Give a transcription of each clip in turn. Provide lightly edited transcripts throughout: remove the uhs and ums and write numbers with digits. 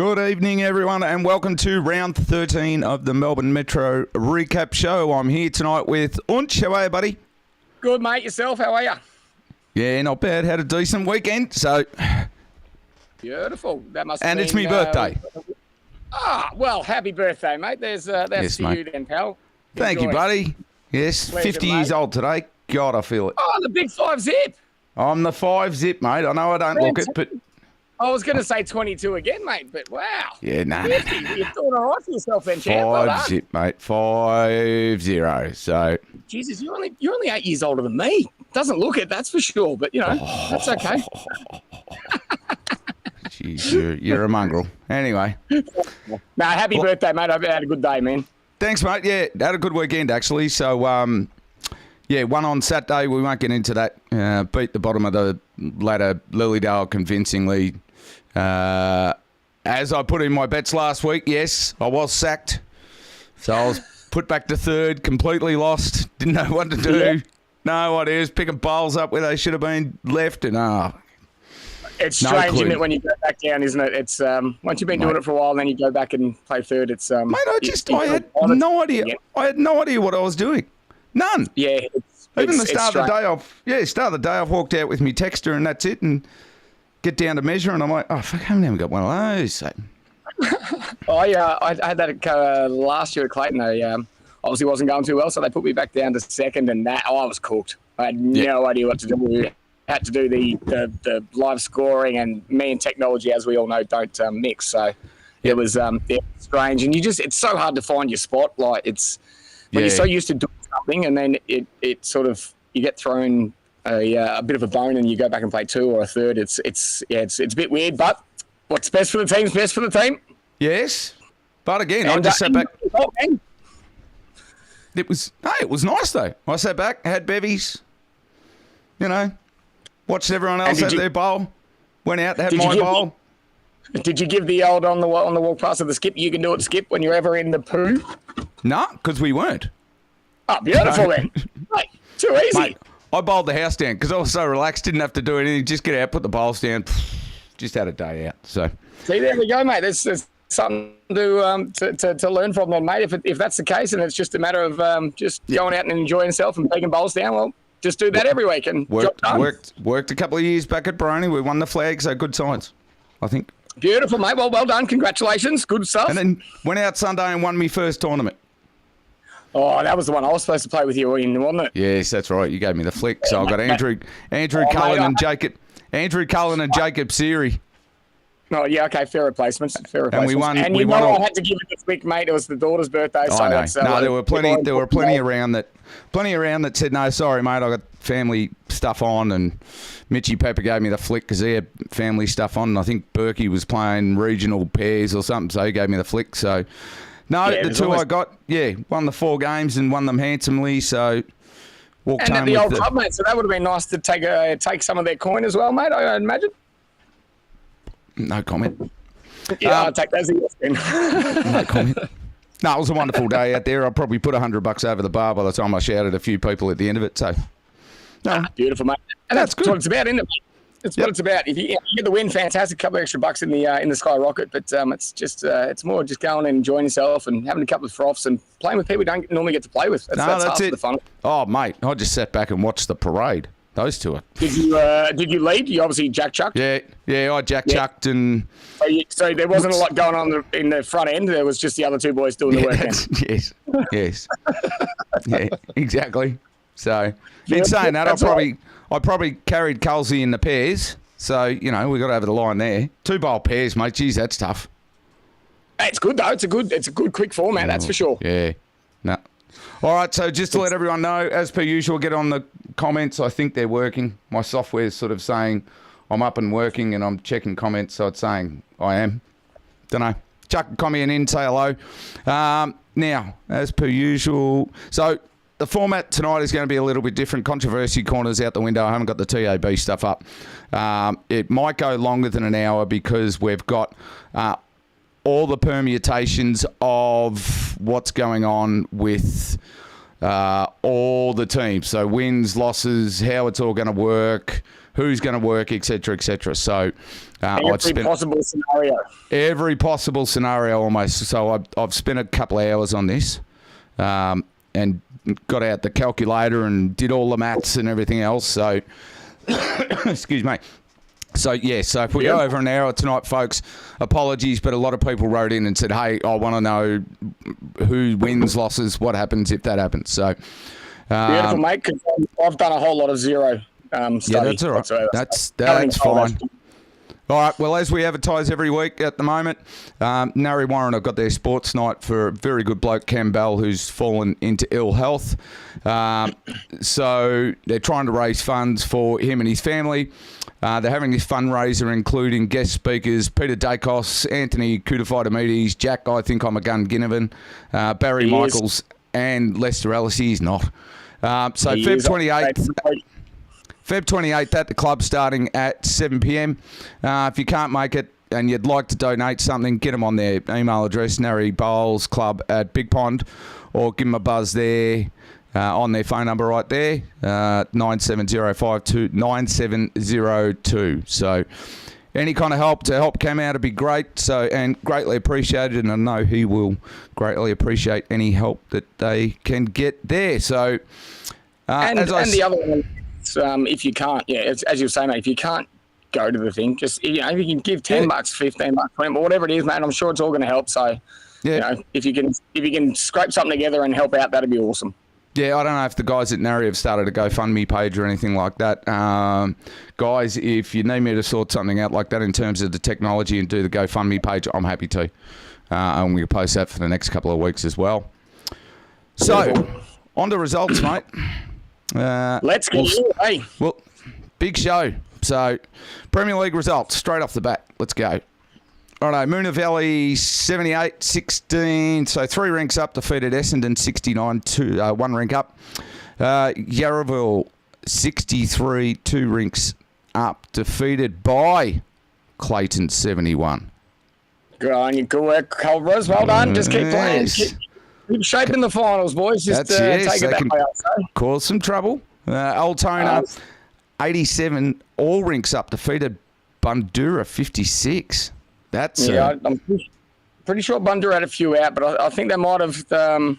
Good evening, everyone, and welcome to round 13 of the Melbourne Metro Recap Show. I'm here tonight with Unch. How are you, buddy? Good, mate. Yourself? How are you? Yeah, not bad. Had a decent weekend, so... Beautiful. That must. And have it's been, my birthday. Well, happy birthday, mate. That's Yes, to mate. you then, pal. Thank you, Enjoy. buddy. Yes, Pleasure, 50 years mate. old today. God, I feel it. Oh, the big 5-zip. I'm the 5-zip, mate. I know I don't look it, but... I was going to say 22 again, mate, but wow. Yeah, nah. 50. You're doing all right for yourself then, champ. Well done. 5-zip, mate. 5-0. So... Jesus, you're only 8 years older than me. Doesn't look it, that's for sure. But you know, that's okay. Jeez, you're a mongrel. Anyway. No, happy birthday, mate. I hope you had a good day, man. Thanks, mate. Yeah, had a good weekend, actually. So, yeah, one on Saturday. We won't get into that. Beat the bottom of the ladder, Lilydale, convincingly. As I put in my bets last week, yes, I was sacked. So I was put back to third, completely lost. Didn't know what to do. Yeah. No ideas. Picking bowls up where they should have been left. And, It's No strange, clue. isn't it, when you go back down, isn't it? It's once you've been doing it for a while, and then you go back and play third. It's mate, I had no idea. Yeah. I had no idea what I was doing. None. Yeah, Even the it's start of the strange. day, start of the day, I've walked out with me texter and that's it, and get down to measure, and I'm like, oh, fuck, I haven't even got one of those. So, I had that last year at Clayton. I obviously wasn't going too well, so they put me back down to second, and I was cooked. I had no idea what to do. Had to do the live scoring, and me and technology, as we all know, don't mix. So it was strange, and it's so hard to find your spot. Like when you're so used to doing something, and then it sort of you get thrown a bit of a bone, and you go back and play two or a third. It's a bit weird, but what's best for the team's best for the team. yes, but again, I just sat back. It was nice though. I sat back, had bevies, watched everyone else have their bowl, went out to have my bowl. Did you give the old on the walk past of the skip? You can do it, skip, when you're ever in the poo. No, because we weren't. Oh, beautiful then. Mate, too easy. Mate, I bowled the house down because I was so relaxed, didn't have to do anything. Just get out, put the bowls down, just had a day out. So, See, there we go, mate. There's something to learn from then, mate. If that's the case, and it's just a matter of just going out and enjoying yourself and taking bowls down, well, just do that every week and job done. Worked a couple of years back at Baroni. We won the flag, so good signs, I think. Beautiful, mate. Well done. Congratulations. Good stuff. And then went out Sunday and won my first tournament. Oh, that was the one I was supposed to play with you in, wasn't it? Yes, that's right. You gave me the flick. So I got Andrew Cullen and Jacob Seary. Oh, yeah, okay, fair replacements. And we won. And I had to give it this week, mate. It was the daughter's birthday. So I know. that's, No, there were plenty around that said, no, sorry, mate, I got family stuff on, and Mitchy Pepper gave me the flick because he had family stuff on, and I think Berkey was playing regional pairs or something, so he gave me the flick. So, no, the two I got, won the 4 games and won them handsomely, so walked and home at the with old club, mate, so that would have been nice to take some of their coin as well, mate, I imagine. No comment. Yeah, I'll take those again. No comment. No, it was a wonderful day out there. I probably put $100 over the bar by the time I shouted a few people at the end of it. So, no. Beautiful, mate. And that's good. what it's about, isn't it, mate? It's what it's about. If you get the win, fantastic. Couple of extra bucks in the skyrocket, but it's just it's more just going and enjoying yourself and having a couple of froths and playing with people you don't normally get to play with. That's half it. the fun. Oh, mate, I just sat back and watched the parade. Those two are. Did you lead? You obviously jack chucked. Yeah, I chucked and. So there wasn't a lot going on in the front end. There was just the other two boys doing the work. Yes. Yeah, exactly. So in saying that, I probably carried Kelsey in the pairs. So we got over the line there. 2 bowl pairs, mate. Geez, that's tough. It's good though. It's a good quick format. That's for sure. Yeah. No. All right, so just to let everyone know, as per usual, get on the comments. I think they're working. My software's sort of saying I'm up and working, and I'm checking comments, so it's saying I am. Don't know. Chuck a comment in, say hello. Now, as per usual, so the format tonight is going to be a little bit different. Controversy corners out the window. I haven't got the TAB stuff up. It might go longer than an hour because we've got all the permutations of what's going on with all the teams. So wins, losses, how it's all going to work, who's going to work, etc., etc. So every possible scenario. Every possible scenario almost. So I've spent a couple of hours on this and got out the calculator and did all the maths and everything else. So, excuse me. So, yeah, so if we go over an hour tonight, folks, apologies, but a lot of people wrote in and said, hey, I want to know who wins, losses, what happens if that happens. So, beautiful, mate, because I've done a whole lot of zero study. Yeah, that's all right. Whatsoever. That's fine. All right, well, as we advertise every week at the moment, Narre Warren have got their sports night for a very good bloke, Cam Bell, who's fallen into ill health. So they're trying to raise funds for him and his family. They're having this fundraiser, including guest speakers Peter Dacos, Anthony Koutafidamides, Jack, I think I'm a gun Ginnivan, Barry Michaels, and Lester Ellis. He's not. So Feb 28th. Feb 28th at the club starting at 7 p.m. If you can't make it and you'd like to donate something, get them on their email address, narrybowlsclub@Big Pond, or give them a buzz there on their phone number right there, 970529702. So any kind of help to help Cam out would be great, so and greatly appreciated, and I know he will greatly appreciate any help that they can get there. So and the other one, if you can't, as you say, mate, if you can't go to the thing, just if you can give $10, $15, $20, whatever it is, mate, I'm sure it's all going to help. So, if you can scrape something together and help out, that'd be awesome. Yeah, I don't know if the guys at Narre have started a GoFundMe page or anything like that. Guys, if you need me to sort something out like that in terms of the technology and do the GoFundMe page, I'm happy to. And we'll post that for the next couple of weeks as well. So, on to results, mate. Let's get hey. Well, big show. So, Premier League results straight off the bat. Let's go. Righto, Moona Valley 78-16. So 3 ranks up, defeated Essendon 69, 1 rank up. Yarraville 63, 2 ranks up, defeated by Clayton 71. Good on you. Good work, Culver's. Well done. Just keep playing. Keep shaping the finals, boys. Just take it that way, I'd say. Cause some trouble. Altona 87, all ranks up, defeated Bundoora 56. That's I'm pretty sure Bundoora had a few out, but I think they might have. It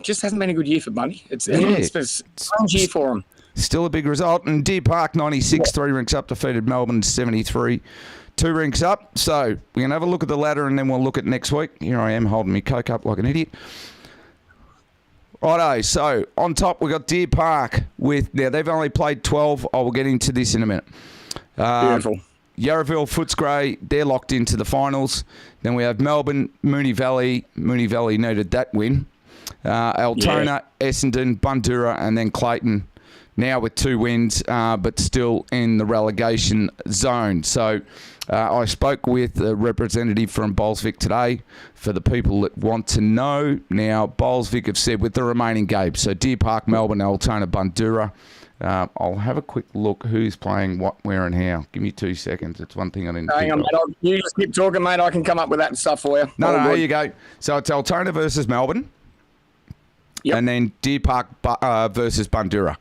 just hasn't been a good year for Bundy. It's a strange year for him. Still a big result. And Deer Park 96, 3 ranks up, defeated Melbourne 73, 2 ranks up. So we're going to have a look at the ladder and then we'll look at next week. Here I am holding my Coke up like an idiot. Righto, so on top we've got Deer Park now they've only played 12. I will get into this in a minute. Beautiful. Yarraville, Footscray, they're locked into the finals. Then we have Melbourne, Moonee Valley. Moonee Valley needed that win. Altona, Essendon, Bundoora, and then Clayton now with 2 wins, but still in the relegation zone. So I spoke with a representative from Bolsvik today for the people that want to know. Now, Bolsvik have said with the remaining games, so Deer Park, Melbourne, Altona, Bundoora. I'll have a quick look who's playing what, where, and how. Give me 2 seconds. It's one thing I didn't Hang on, mate. You just keep talking, mate. I can come up with that stuff for you. No, here you go. So it's Altona versus Melbourne. Yep. And then Deer Park versus Bundoora.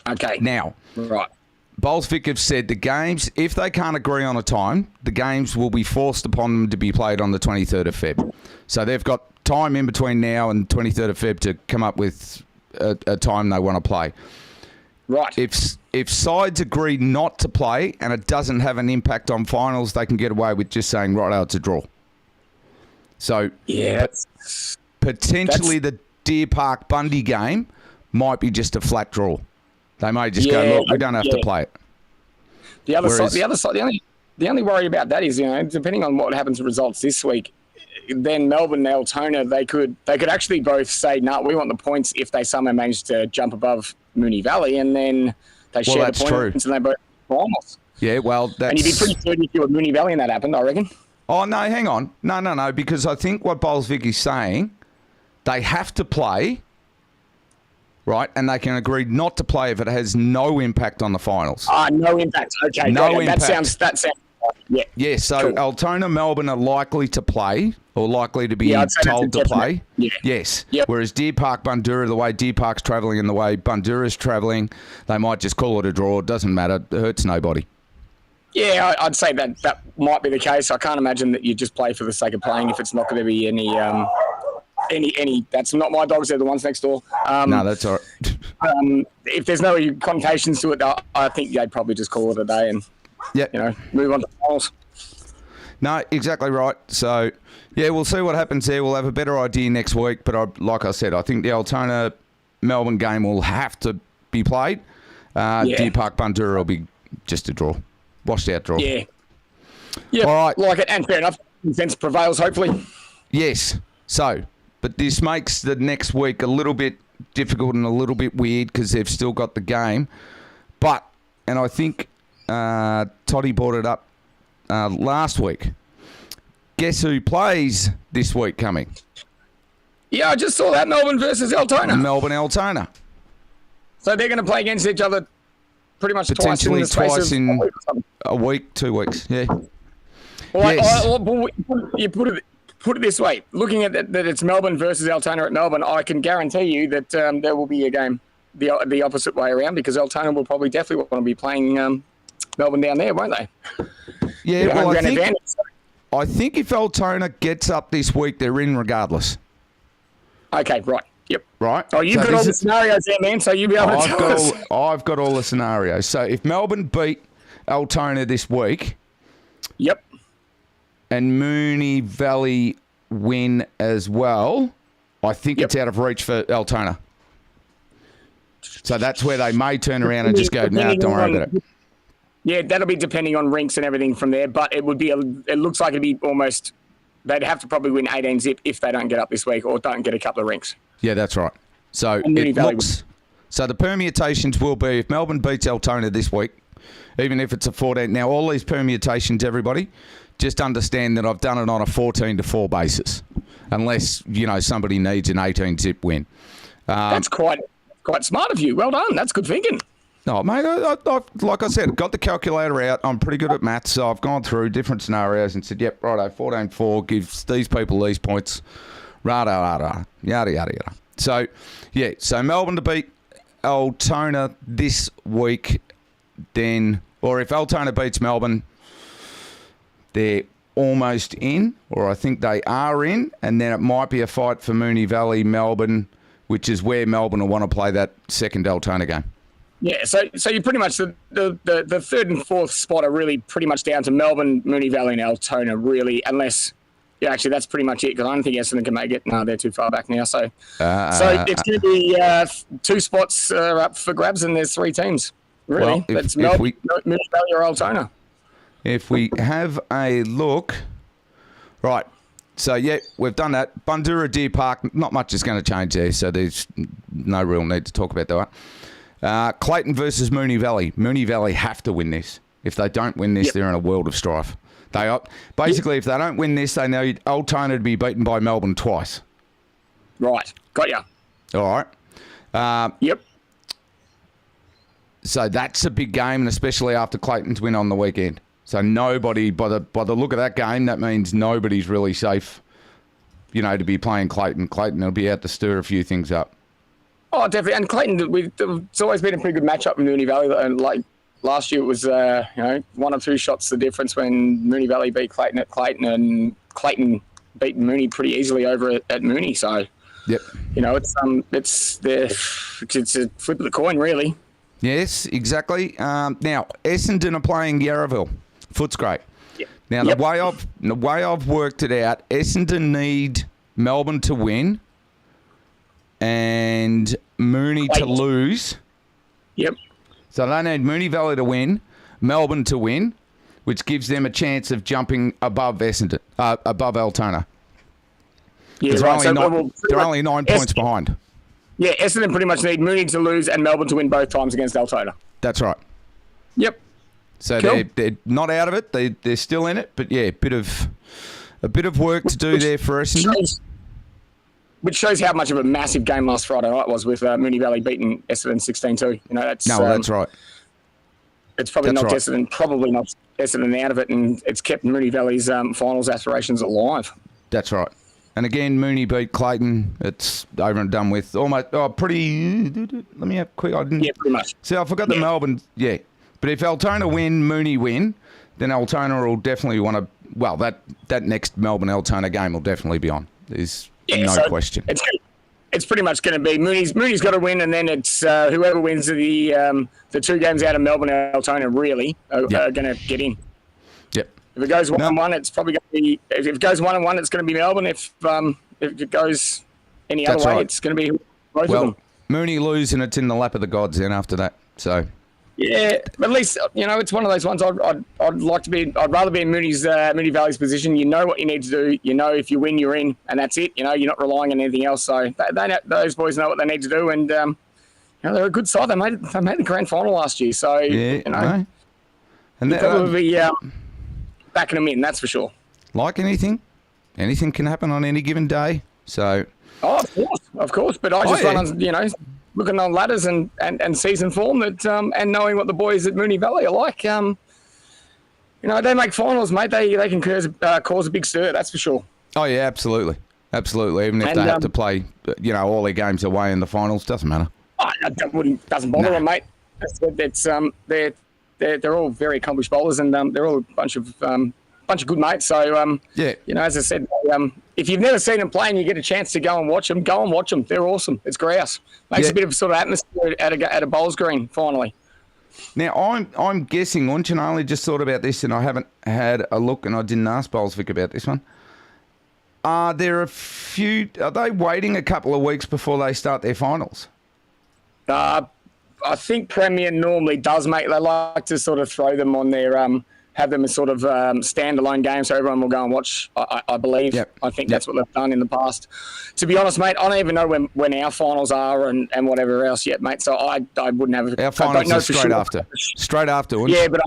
Okay. Now, right. Bolsvik have said the games, if they can't agree on a time, the games will be forced upon them to be played on the 23rd of Feb. So they've got time in between now and 23rd of Feb to come up with a time they want to play. Right. If sides agree not to play and it doesn't have an impact on finals, they can get away with just saying, right, it's a draw. So potentially the Deer Park Bundy game might be just a flat draw. They may just go, look, we don't have to play it. The other side, the only worry about that is, depending on what happens to results this week, then Melbourne and Altona, they could actually both say, no, we want the points if they somehow manage to jump above Moonee Valley, and then they share the points and they both finals. Yeah, well, that's... And you'd be pretty certain if you were Moonee Valley and that happened, I reckon. Oh, no, hang on. No, because I think what Bolsvik is saying, they have to play, right, and they can agree not to play if it has no impact on the finals. No impact. Okay, no impact. That sounds Yeah. Yeah, so Cool. Altona, Melbourne are likely to play or likely to be Yeah, I'd say that's told a to play. definite. Yeah. Yes. Yep. Whereas Deer Park, Bundoora, the way Deer Park's travelling and the way Bundoора's travelling, they might just call it a draw. It doesn't matter. It hurts nobody. Yeah, I'd say that might be the case. I can't imagine that you just play for the sake of playing if it's not going to be any. That's not my dogs. They're the ones next door. No, that's all right. If there's no connotations to it, I think they'd probably just call it a day and Yeah. move on to finals. No, exactly right. So, yeah, we'll see what happens there. We'll have a better idea next week. But like I said, I think the Altona Melbourne game will have to be played. Deer Park Bundoora will be just a draw. Washed out draw. Yeah. Yeah. All right. Like it, and fair enough. Sense prevails, hopefully. Yes. So, but this makes the next week a little bit difficult and a little bit weird because they've still got the game. But, and I think Toddy brought it up last week. Guess who plays this week coming? Yeah, I just saw that Melbourne versus Altona. Melbourne Altona. So they're going to play against each other pretty much Potentially twice in a week, 2 weeks. Yeah. Well, Yes. you put it this way. Looking at that it's Melbourne versus Altona at Melbourne, I can guarantee you that there will be a game the opposite way around because Altona will probably definitely want to be playing Melbourne down there, won't they? Yeah, well, home ground advantage. I think if Altona gets up this week, they're in regardless. Okay, right. Yep. Right? Oh, you've got all the scenarios there, man, so you'll be able to tell us. I've got all the scenarios. So if Melbourne beat Altona this week Yep. and Moonee Valley win as well, I think it's out of reach for Altona. So that's where they may turn around and just go, no, don't worry about it. Yeah, that'll be depending on rinks and everything from there, but it would be it looks like it'd be almost they'd have to probably win 18 zip if they don't get up this week or don't get a couple of rinks. Yeah, that's right. So so the permutations will be if Melbourne beats Altona this week, even if it's a 14. Now all these permutations, everybody, just understand that I've done it on a 14-4 basis, unless somebody needs an 18 zip win. That's quite smart of you. Well done. That's good thinking. No, mate, like I said, got the calculator out. I'm pretty good at maths, so I've gone through different scenarios and said, yep, righto, 14-4 gives these people these points, yada, yada. So, yeah, so Melbourne to beat Altona this week, then, or if Altona beats Melbourne, they're almost in, or I think they are in, and then it might be a fight for Moonee Valley, Melbourne, which is where Melbourne will want to play that second Altona game. Yeah, so you pretty much the third and fourth spot are really pretty much down to Melbourne, Moonee Valley, and Altona, really, unless actually that's pretty much it because I don't think Essendon can make it. No, they're too far back now. So it's going to be 2 spots up for grabs, and there's 3 teams. Really, well, that's Melbourne, Moonee Valley, or Altona. If we have a look, right. So, yeah, we've done that. Bundoora, Deer Park, not much is going to change there, so there's no real need to talk about that. Clayton versus Moonee Valley. Moonee Valley have to win this. If they don't win this, they're in a world of strife. They are, basically, if they don't win this, they know Altona to be beaten by Melbourne twice. Right. Got ya. All right. Yep. So that's a big game, and especially after Clayton's win on the weekend. So nobody, by the look of that game, that means nobody's really safe, to be playing Clayton. Clayton will be out to stir a few things up. Oh, definitely. And Clayton, it's always been a pretty good matchup in Moonee Valley. And like last year, it was 1 or 2 shots the difference when Moonee Valley beat Clayton at Clayton, and Clayton beat Moonee pretty easily over at Moonee. So, yep. It's a flip of the coin, really. Yes, exactly. Now Essendon are playing Yarraville. Footscray. Yep. Now the way I've worked it out, Essendon need Melbourne to win and Moonee to lose. Yep. So they need Moonee Valley to win, Melbourne to win, which gives them a chance of jumping above Essendon, above Altona. Yeah, they're only 9 points behind. Yeah, Essendon pretty much need Moonee to lose and Melbourne to win both times against Altona. That's right. Yep. So cool. they're not out of it. They're still in it, but yeah, a bit of work to do there for Essendon. Which shows how much of a massive game last Friday night was with Moonee Valley beating Essendon 16-2. That's right. It's probably knocked Essendon Essendon out of it, and it's kept Moonee Valley's finals aspirations alive. That's right. And again, Moonee beat Clayton. It's over and done with. Almost pretty. Let me have a quick. Yeah, pretty much. See, I forgot the Melbourne. Yeah, but if Altona win, Moonee win, then Altona will definitely want to. Well, that next Melbourne Altona game will definitely be on. There's no question. It's pretty much going to be Moonee's got to win, and then it's whoever wins the 2 games out of Melbourne Altona really are going to get in. Yep. If it goes 1-1, it's probably going to be. If it goes 1-1, it's going to be Melbourne. If it goes any other way, it's going to be both of them. Moonee lose, and it's in the lap of the gods. Then after that, so. Yeah, but at least it's one of those ones. I'd like to be. I'd rather be in Moonee Valley's position. You know what you need to do. You know if you win, you're in, and that's it. You're not relying on anything else. So those boys know what they need to do, and they're a good side. They made the grand final last year. So and they're probably backing them in. That's for sure. Like anything can happen on any given day. So. Oh, of course. But I just run on looking on ladders and season form that and knowing what the boys at Moonee Valley are like, they make finals, mate. They can cause a big stir, that's for sure. Oh yeah, absolutely. Even if they have to play, all their games away in the finals, doesn't matter. Doesn't bother them, mate. It's they're all very accomplished bowlers, and they're all a bunch of good mates. So as I said, if you've never seen them play and you get a chance to go and watch them, They're awesome. It's grouse. Makes a bit of sort of atmosphere at a bowls green finally. Now I'm guessing, Unchin, I only just thought about this and I haven't had a look, and I didn't ask Bowls Vic about this one. Are they waiting a couple of weeks before they start their finals? I think Premier normally does they like to sort of throw them on their have them as sort of standalone games so everyone will go and watch, I believe. Yep. I think that's what they've done in the past. To be honest, mate, I don't even know when our finals are and whatever else yet, mate. So I wouldn't have... Our finals are straight after. Straight after. Yeah, but...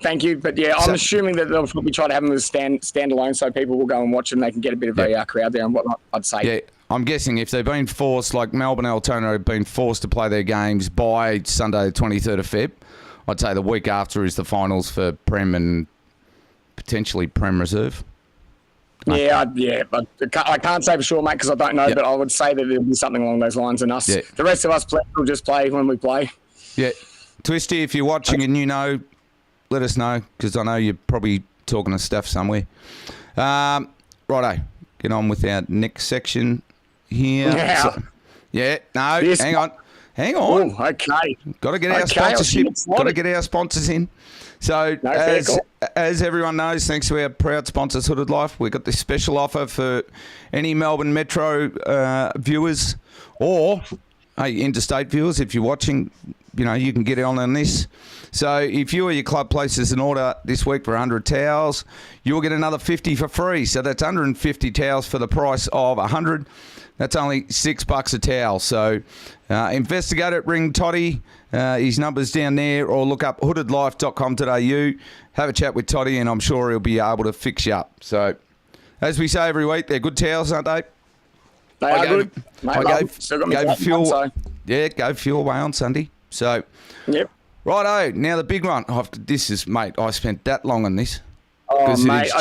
Thank you. But, I'm assuming that they'll probably try to have them as standalone so people will go and watch them. They can get a bit of a crowd there and whatnot, I'd say. Yeah, I'm guessing if they've been forced, like Melbourne Altona have been forced to play their games by Sunday the 23rd of Feb, I'd say the week after is the finals for Prem and potentially Prem Reserve. Yeah. I can't say for sure, mate, because I don't know, but I would say that it'll be something along those lines. And us, the rest of us will just play when we play. Yeah. Twisty, if you're watching and let us know, because I know you're probably talking to staff somewhere. Righto, get on with our next section here. Hang on. Ooh, okay. Got to get our sponsorship. Got to get our sponsors in. So, as everyone knows, thanks to our proud sponsors, Hooded Life, we've got this special offer for any Melbourne Metro viewers or interstate viewers. If you're watching, you can get on this. So, if you or your club places an order this week for 100 towels, you'll get another 50 for free. So, that's 150 towels for the price of 100. That's only $6 a towel. So investigate it, ring Toddy. His number's down there, or look up hoodedlife.com.au. Have a chat with Toddy, and I'm sure he'll be able to fix you up. So, as we say every week, they're good towels, aren't they? They are good. Gave fuel. Go fuel away on Sunday. So, righto. Now the big one. I spent that long on this. Oh, mate,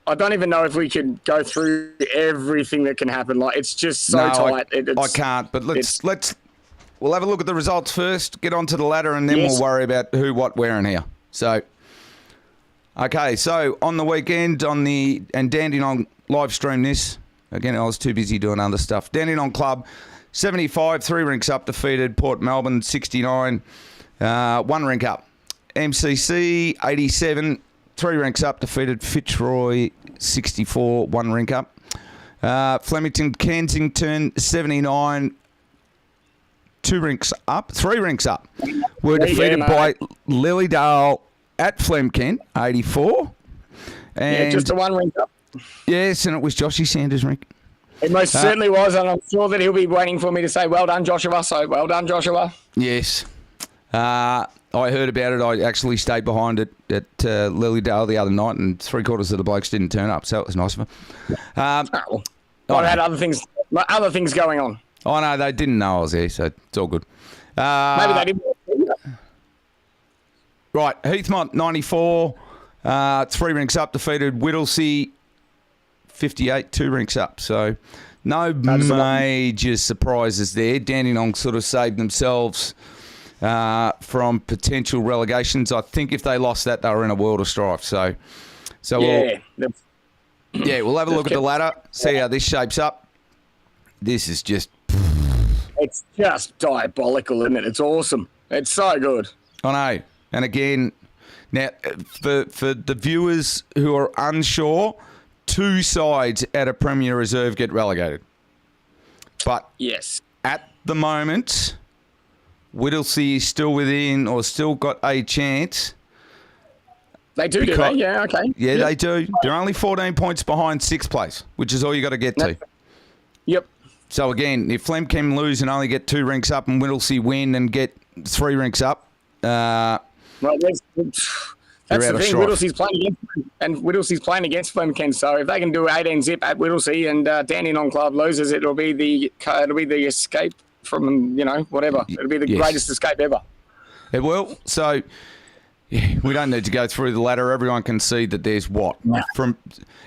I don't even know if we could go through everything that can happen. Like, it's just so tight. I can't. But we'll have a look at the results first. Get onto the ladder, and then we'll worry about who, what, where, and how. So, okay. So on the weekend, and Dandenong live stream this again. I was too busy doing other stuff. Dandenong Club 75, 3 rinks up, defeated Port Melbourne 69, 1 rink up. MCC 87. 3 ranks up, defeated Fitzroy 64, 1 rink up. Flemington Kensington 79, 3 rinks up. Were defeated by Lilydale at Flemken 84. And just a 1 rink up. Yes, and it was Joshy Sanders' rink. It most certainly was, and I'm sure that he'll be waiting for me to say, well done, Joshua. So, well done, Joshua. Yes. I heard about it. I actually stayed behind it at Lilydale the other night, and 3/4 of the blokes didn't turn up, so it was nice of them. I had other things going on. Oh, no, they didn't know I was there, so it's all good. Maybe they didn't. Right, Heathmont 94, 3 rinks up, defeated Whittlesea 58, 2 rinks up. So no major surprises there. Dandenong sort of saved themselves from potential relegations. I think if they lost that, they were in a world of strife. So yeah, we'll have a look at the ladder, see how this shapes up. This is just... It's just diabolical, isn't it? It's awesome. It's so good. I know. And again, now, for the viewers who are unsure, 2 sides at a Premier Reserve get relegated. But yes, at the moment, Whittlesea is still within or still got a chance. They do, do they? Yeah, okay. Yeah, they do. They're only 14 points behind 6th place, which is all you got to get to. Yep. So again, if Flemchem lose and only get 2 rinks up and Whittlesea win and get 3 rinks up, well, that's the thing. Whittlesea's playing against Flemchem. So if they can do 18 zip at Whittlesea and Dandenong Club loses, it'll be the escape from whatever. It'll be the greatest escape ever. It will. So yeah, we don't need to go through the ladder. Everyone can see that there's from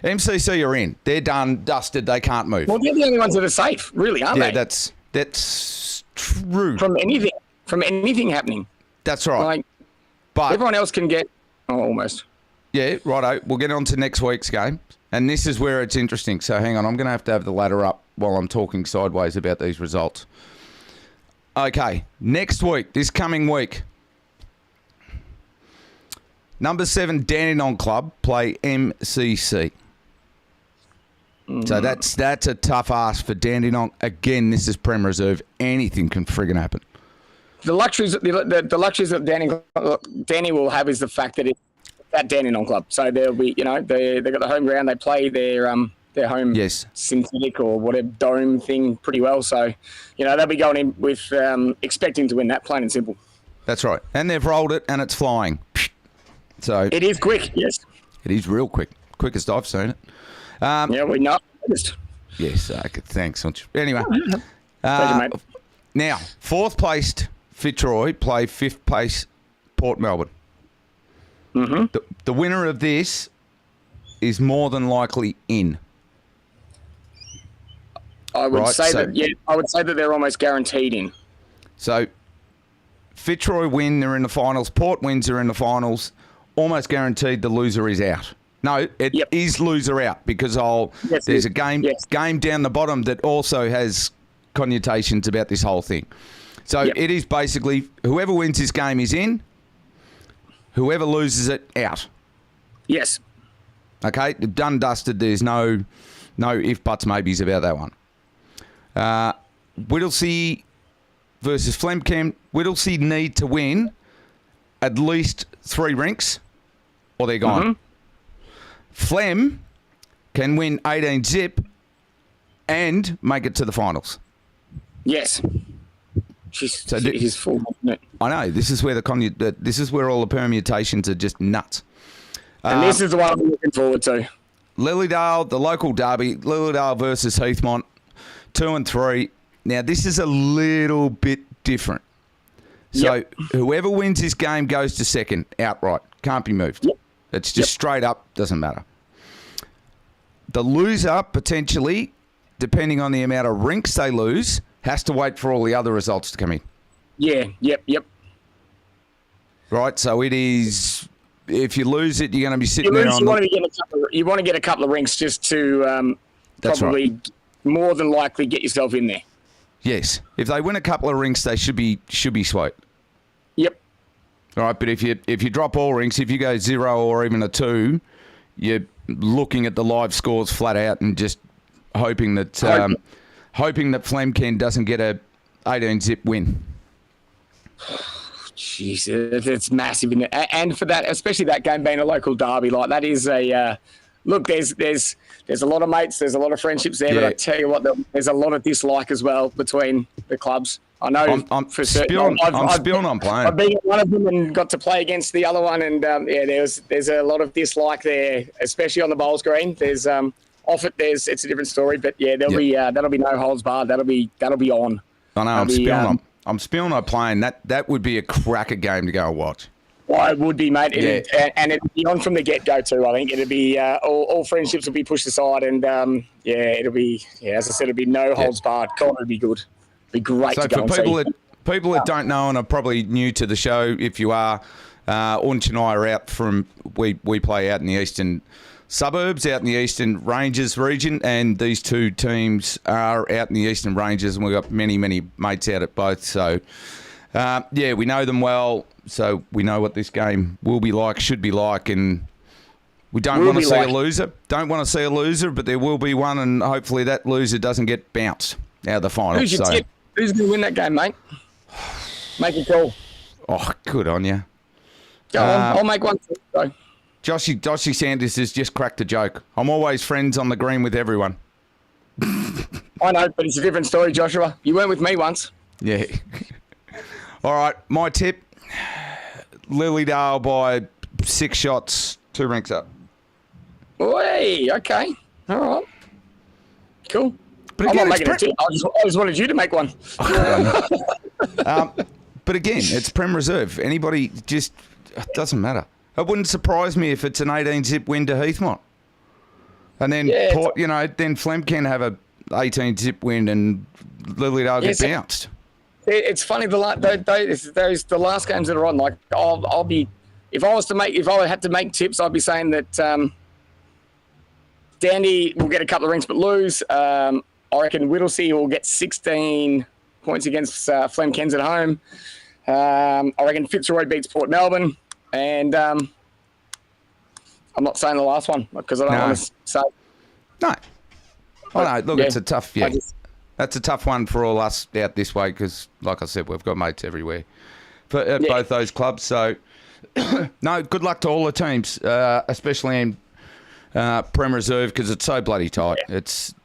MCC are in. They're done, dusted. They can't move. Well, they're the only ones that are safe, really, aren't they? Yeah, that's true. From anything happening. That's right. Like, but everyone else can get almost. Yeah, righto. We'll get on to next week's game. And this is where it's interesting. So hang on. I'm going to have the ladder up while I'm talking sideways about these results. Okay. Next week, this coming week, number 7 Dandenong Club play MCC. So that's a tough ask for Dandenong. Again, this is Prem Reserve. Anything can friggin' happen. The luxuries that Danny will have is the fact that it's at Dandenong Club. So they'll be, they've got the home ground. They play their home synthetic or whatever dome thing pretty well. So, they'll be going in with expecting to win that, plain and simple. That's right. And they've rolled it and it's flying. So it is quick, yes. It is real quick. Quickest I've seen it. Yeah, we know. Yes, okay, thanks. Anyway. Pleasure, mate. Now, 4th placed Fitzroy play 5th place Port Melbourne. Mm-hmm. The winner of this is more than likely in. I would say that they're almost guaranteed in. So Fitzroy win, they're in the finals. Port wins, they're in the finals. Almost guaranteed the loser is out. No, it is loser out because there's a game down the bottom that also has connotations about this whole thing. So it is basically whoever wins this game is in, whoever loses it out. Yes. Okay, done, dusted. There's no if, buts, maybes about that one. Whittlesea versus Flemchem. Whittlesea need to win at least 3 rinks or they're gone. Mm-hmm. Flem can win 18 zip and make it to the finals. Yes. She's full, isn't it? I know. This is where this is where all the permutations are just nuts. And this is the one I'm looking forward to. Lilydale, the local derby, Lilydale versus Heathmont, 2 and 3. Now, this is a little bit different. So, whoever wins this game goes to second outright. Can't be moved. Yep. It's just straight up, doesn't matter. The loser, potentially, depending on the amount of rinks they lose, has to wait for all the other results to come in. Yeah, yep. Right, so it is... If you lose it, you're going to be sitting there on... You want to get a couple of rinks just to probably more than likely get yourself in there. Yes. If they win a couple of rinks, they should be sweet. Yep. All right, but if you drop all rinks, if you go 0 or even a 2, you're looking at the live scores flat out and just hoping that Flemchem doesn't get a 18 zip win. Jeez, it's massive, isn't it? And for that, especially that game being a local derby, like that is a look. There's a lot of mates, there's a lot of friendships there, but I tell you what, there's a lot of dislike as well between the clubs. I know I'm for certain. I'm spilling on playing. I've been at one of them and got to play against the other one, and there's a lot of dislike there, especially on the bowls green. There's off it. It's a different story, but that'll be no holds barred. That'll be on. I know. I'm spilling on playing. That would be a cracker game to go and watch. Well, it would be, mate. And it'd be on from the get-go too. I think it'd be all friendships would be pushed aside, and it'll be as I said, it'd be no holds barred. God, it'd be good. It'd be great to go and see. People that don't know and are probably new to the show, if you are, Unch and I are out from we play out in the eastern suburbs, out in the Eastern Ranges region, and these two teams are out in the Eastern Ranges, and we've got many mates out at both. So we know them well. So we know what this game will be like, should be like, and we don't want to see a loser. Don't want to see a loser, but there will be one, and hopefully that loser doesn't get bounced out of the final. Who's your tip? Who's going to win that game, mate? Make it call. Oh, good on you. Go on. I'll make one. Go. Joshy Sanders has just cracked a joke. I'm always friends on the green with everyone. I know, but it's a different story, Joshua. You weren't with me once. Yeah. All right, my tip. Lilydale by 6 shots, 2 ranks up. Hey, okay. All right. Cool. But again, I'm not making a tip. I just wanted you to make one. But again, it's Prem Reserve. Anybody just... It doesn't matter. It wouldn't surprise me if it's an 18-zip win to Heathmont. And then, then Flem can have a 18-zip win and Lilydale get bounced. It's funny, the last games that are on, like, I'll be... If I had to make tips, I'd be saying that Dandy will get a couple of rings but lose. I reckon Whittlesea will get 16 points against Flem Kens at home. I reckon Fitzroy beats Port Melbourne. And I'm not saying the last one because I don't want to say. No. Oh, no. Look, it's a tough... Yeah. That's a tough one for all us out this way because, like I said, we've got mates everywhere for both those clubs. So, no, good luck to all the teams, especially in Prem Reserve because it's so bloody tight. Yeah.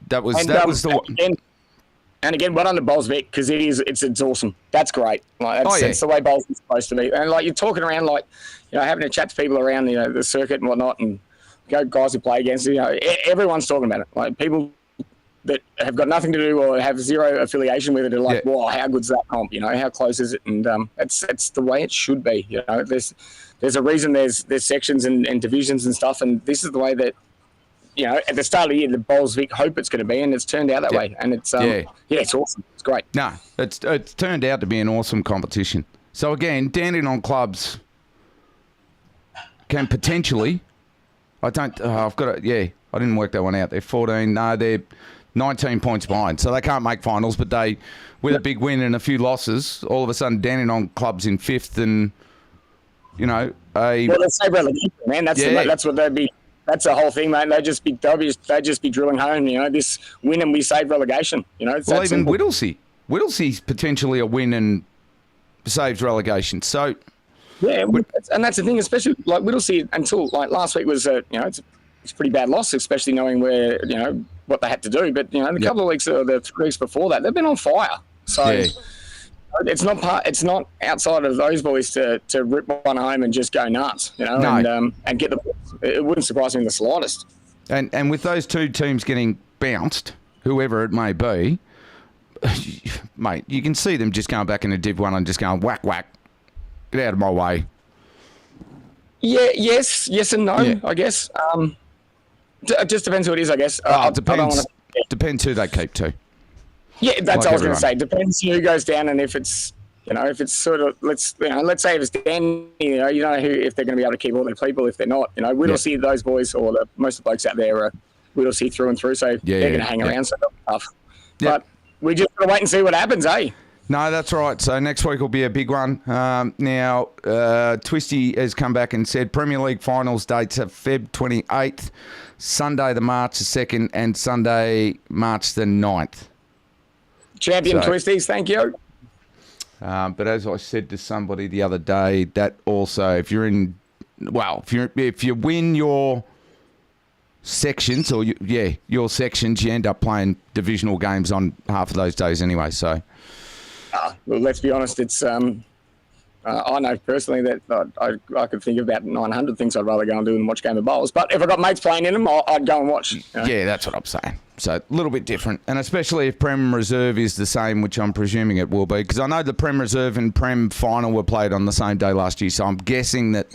That was the one. And again, well done to Bowlsbeck because it's awesome. That's great. Like it's the way bowls is supposed to be. And like you're talking around, like having a chat to people around the circuit and whatnot, and guys who play against everyone's talking about it. Like people that have got nothing to do or have zero affiliation with it are like, wow, how good's that comp? How close is it? And it's the way it should be. There's a reason there's sections and divisions and stuff, and this is the way that. At the start of the year, the Bowlsbeck hope it's going to be, and it's turned out that way. And it's it's awesome. It's great. No, it's turned out to be an awesome competition. So again, Dandenong clubs can potentially. I didn't work that one out. They're 14. No, they're 19 points behind, so they can't make finals. But they, with a big win and a few losses, all of a sudden Dandenong clubs in 5th, and well, let's say relegation, man. That's what they'd be. That's the whole thing, mate. They'd just be drilling home. This win and we save relegation. It's well, even Whittlesea. Whittlesea's potentially a win and saves relegation. So and that's the thing, especially like Whittlesea until like last week was it's a pretty bad loss, especially knowing where what they had to do. But the couple of weeks or the 3 weeks before that, they've been on fire. So. It's not outside of those boys to rip one home and just go nuts, and get the. It wouldn't surprise me in the slightest. And with those two teams getting bounced, whoever it may be, mate, you can see them just going back into Div 1 and just going whack whack, get out of my way. Yeah, yes and no, I guess. It just depends who it is, I guess. It depends. Depends who they keep to. Yeah, that's what I was going to say. Depends who goes down, and if it's if it's sort of let's say if it's Dan, you know who if they're going to be able to keep all their people. If they're not, we'll see those boys or most of the blokes out there are we'll see through and through. So they're going to hang around. So that's tough. But we just got to wait and see what happens, eh? No, that's right. So next week will be a big one. Now, Twisty has come back and said Premier League finals dates are Feb 28th, Sunday the March the 2nd, and Sunday March the 9th. Champion Twisties, thank you. But as I said to somebody the other day, that also, if you win your sections or your sections, you end up playing divisional games on half of those days anyway. So, well, let's be honest, it's I know personally that I could think of about 900 things I'd rather go and do than watch a game of bowls. But if I got mates playing in them, I'd go and watch. You know? Yeah, that's what I'm saying. So a little bit different. And especially if Prem Reserve is the same, which I'm presuming it will be. Because I know the Prem Reserve and Prem Final were played on the same day last year. So I'm guessing that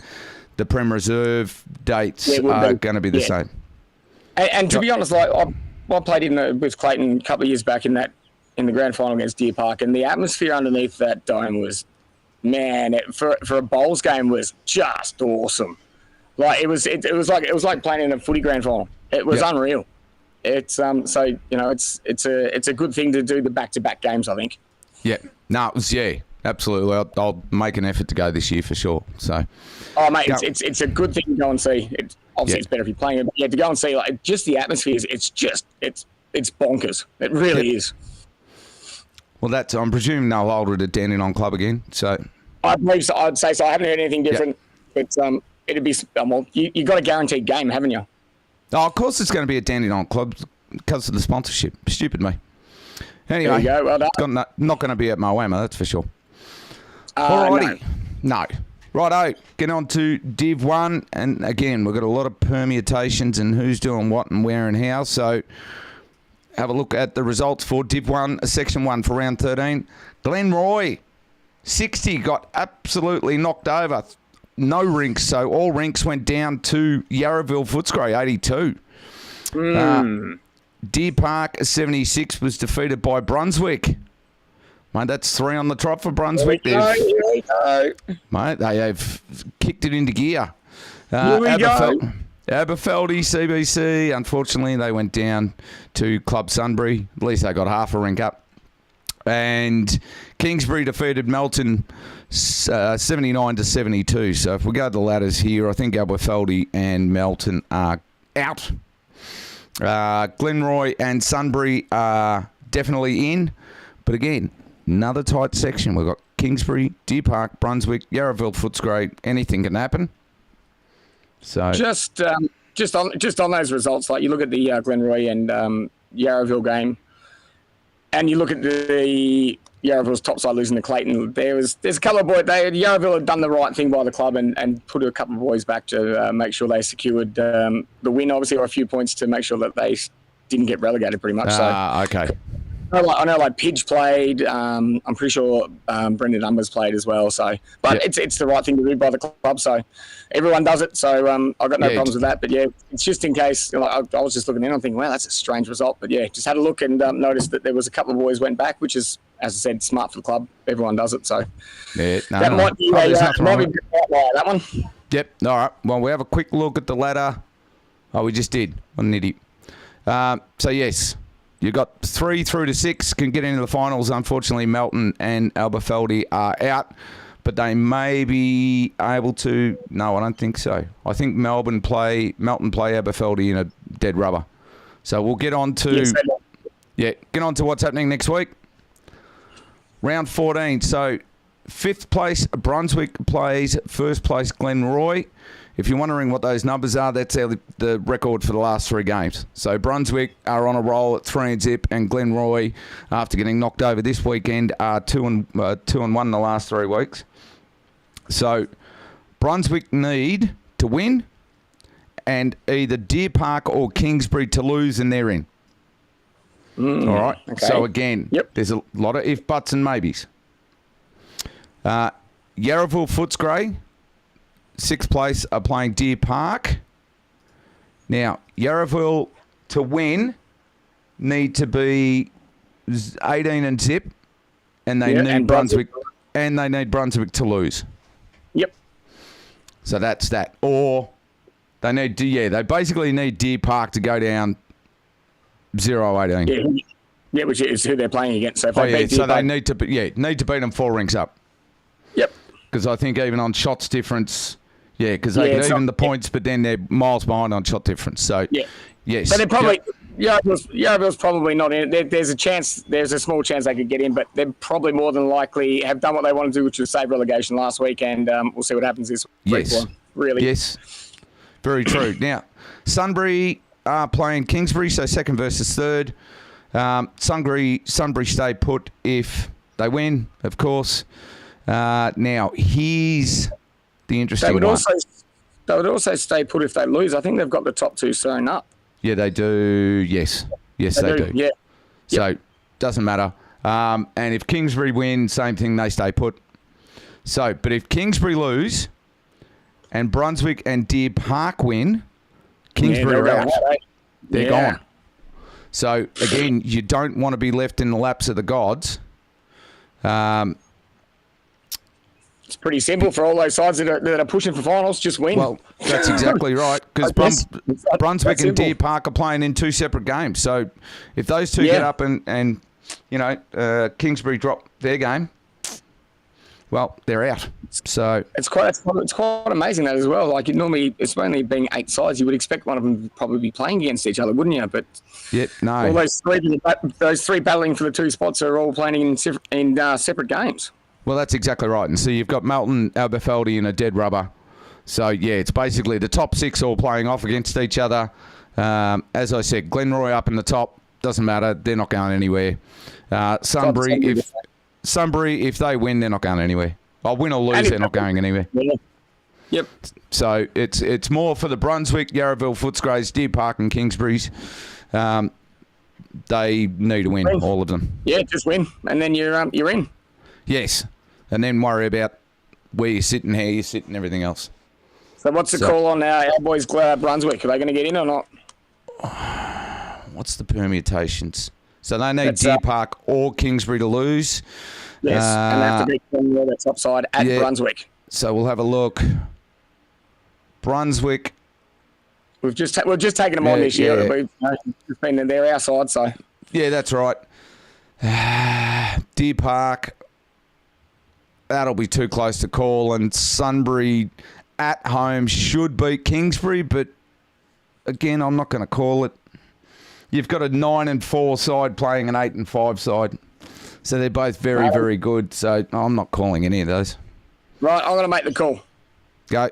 the Prem Reserve dates are going to be the same. And to be honest, like I played with Clayton a couple of years back in the grand final against Deer Park, and the atmosphere underneath that dome was, man, for a bowls game was just awesome. Like it was like playing in a footy grand final. It was unreal. It's so you know it's a good thing to do the back-to-back games, I think. Yeah, no, it was absolutely. I'll make an effort to go this year for sure. So, oh mate, it's a good thing to go and see. Obviously, it's better if you're playing it, but yeah, to go and see like just the atmosphere it's bonkers. It really is. Well, I'm presuming they'll hold it at Dandenong Club again. So I believe so. I'd say so. I haven't heard anything different, but it'd be well. You got a guaranteed game, haven't you? Oh, of course it's going to be at Dandenong Club because of the sponsorship. Stupid me. Anyway, there you go. Well done. Not going to be at Moama, that's for sure. Alrighty. No. Righto. Get on to Div 1. And again, we've got a lot of permutations and who's doing what and where and how. So have a look at the results for Div 1, Section 1 for round 13. Glenroy, 60, got absolutely knocked over. No rinks, so all rinks went down to Yarraville Footscray, 82. Deer Park, 76, was defeated by Brunswick. Mate, that's 3 on the trot for Brunswick. Here we go. Mate, they have kicked it into gear. Here we go. Aberfeldy, CBC, unfortunately, they went down to Club Sunbury. At least they got half a rink up. And Kingsbury defeated Melton 79 to 72. So if we go to the ladders here, I think Aberfeldy and Melton are out. Glenroy and Sunbury are definitely in. But again, another tight section. We've got Kingsbury, Deer Park, Brunswick, Yarraville, Footscray. Anything can happen. So just on those results, like you look at the Glenroy and Yarraville game, and you look at the Yarraville's topside losing to Clayton. There's a couple of boys. Yarraville had done the right thing by the club and put a couple of boys back to make sure they secured the win, obviously, or a few points to make sure that they didn't get relegated, pretty much. Okay. I know, like Pidge played. I'm pretty sure Brendan Numbers played as well. So, but it's the right thing to do by the club. So, everyone does it. So, I've got no problems with that. But yeah, it's just in case. You know, I was just looking in. I'm thinking, wow, that's a strange result. But yeah, just had a look and noticed that there was a couple of boys went back, which is, as I said, smart for the club. Everyone does it. So, that might be a good outlier, that one. Yep. All right. Well, we have a quick look at the ladder. Oh, we just did. What an idiot. So yes. You got 3 through to 6 can get into the finals. Unfortunately, Melton and Aberfeldy are out, but they may be able to. No, I don't think so. I think Melton play Aberfeldy in a dead rubber. So we'll get on to get on to what's happening next week. Round 14. So 5th place Brunswick plays 1st place Glenroy. If you're wondering what those numbers are, that's the record for the last 3 games. So Brunswick are on a roll at 3-0, and Glenroy, after getting knocked over this weekend, are 2-1 in the last 3 weeks. So Brunswick need to win, and either Deer Park or Kingsbury to lose, and they're in. All right. Okay. So again, there's a lot of if, buts, and maybes. Yarraville Footscray, 6th place, are playing Deer Park. Now, Yarraville to win need to be 18 and zip, and they need Brunswick to lose. Yep. So that's that. Or they need they basically need Deer Park to go down 0-18. Yeah, which is who they're playing against. So they need to beat them 4 rinks up. Yep. Because I think even on shots difference. Yeah, because they could even the points, but then they're miles behind on shot difference. So, yes. But they're probably, Yarraville's probably not in it. There's a small chance they could get in, but they're probably more than likely have done what they want to do, which was save relegation last week, and we'll see what happens this week. Yes. Really. Yes. Very true. Now, Sunbury are playing Kingsbury, so 2nd versus 3rd. Sunbury stay put if they win, of course. Now, here's the interesting one. They would also stay put if they lose. I think they've got the top two sewn up. Yeah, they do. Yes, they do. Yeah. So, doesn't matter. And if Kingsbury win, same thing, they stay put. So, but if Kingsbury lose and Brunswick and Deer Park win, Kingsbury are out. They're gone. So, again, you don't want to be left in the laps of the gods. It's pretty simple for all those sides that are pushing for finals. Just win. Well, that's exactly right. Because Brunswick and Deer Park are playing in two separate games. So if those two get up and Kingsbury drop their game, well, they're out. So it's quite amazing that as well. Like normally, it's only being 8 sides. You would expect one of them to probably be playing against each other, wouldn't you? But all those three battling for the 2 spots are all playing in separate games. Well, that's exactly right. And so you've got Melton, Aberfeldy in a dead rubber. So, yeah, it's basically the top 6 all playing off against each other. As I said, Glenroy up in the top. Doesn't matter. They're not going anywhere. Sunbury, if they win, they're not going anywhere. I'll win or lose, they're not going anywhere. Yeah. Yep. So it's more for the Brunswick, Yarraville, Footscrays, Deer Park and Kingsbury's. They need to win, all of them. Yeah, just win. And then you're in. Yes. And then worry about where you sit and how you sit and everything else. So what's the call on our boys Brunswick? Are they going to get in or not? What's the permutations? So they need Deer Park or Kingsbury to lose. Yes, and they have to beat the top side at Brunswick. So we'll have a look. Brunswick. We've just taken them on this year. We've just been they're our side, so. Yeah, that's right. Deer Park. That'll be too close to call. And Sunbury at home should beat Kingsbury, but again, I'm not going to call it. You've got a 9-4 side playing an 8-5 side. So they're both very, very good. So I'm not calling any of those. Right, I'm going to make the call. Go.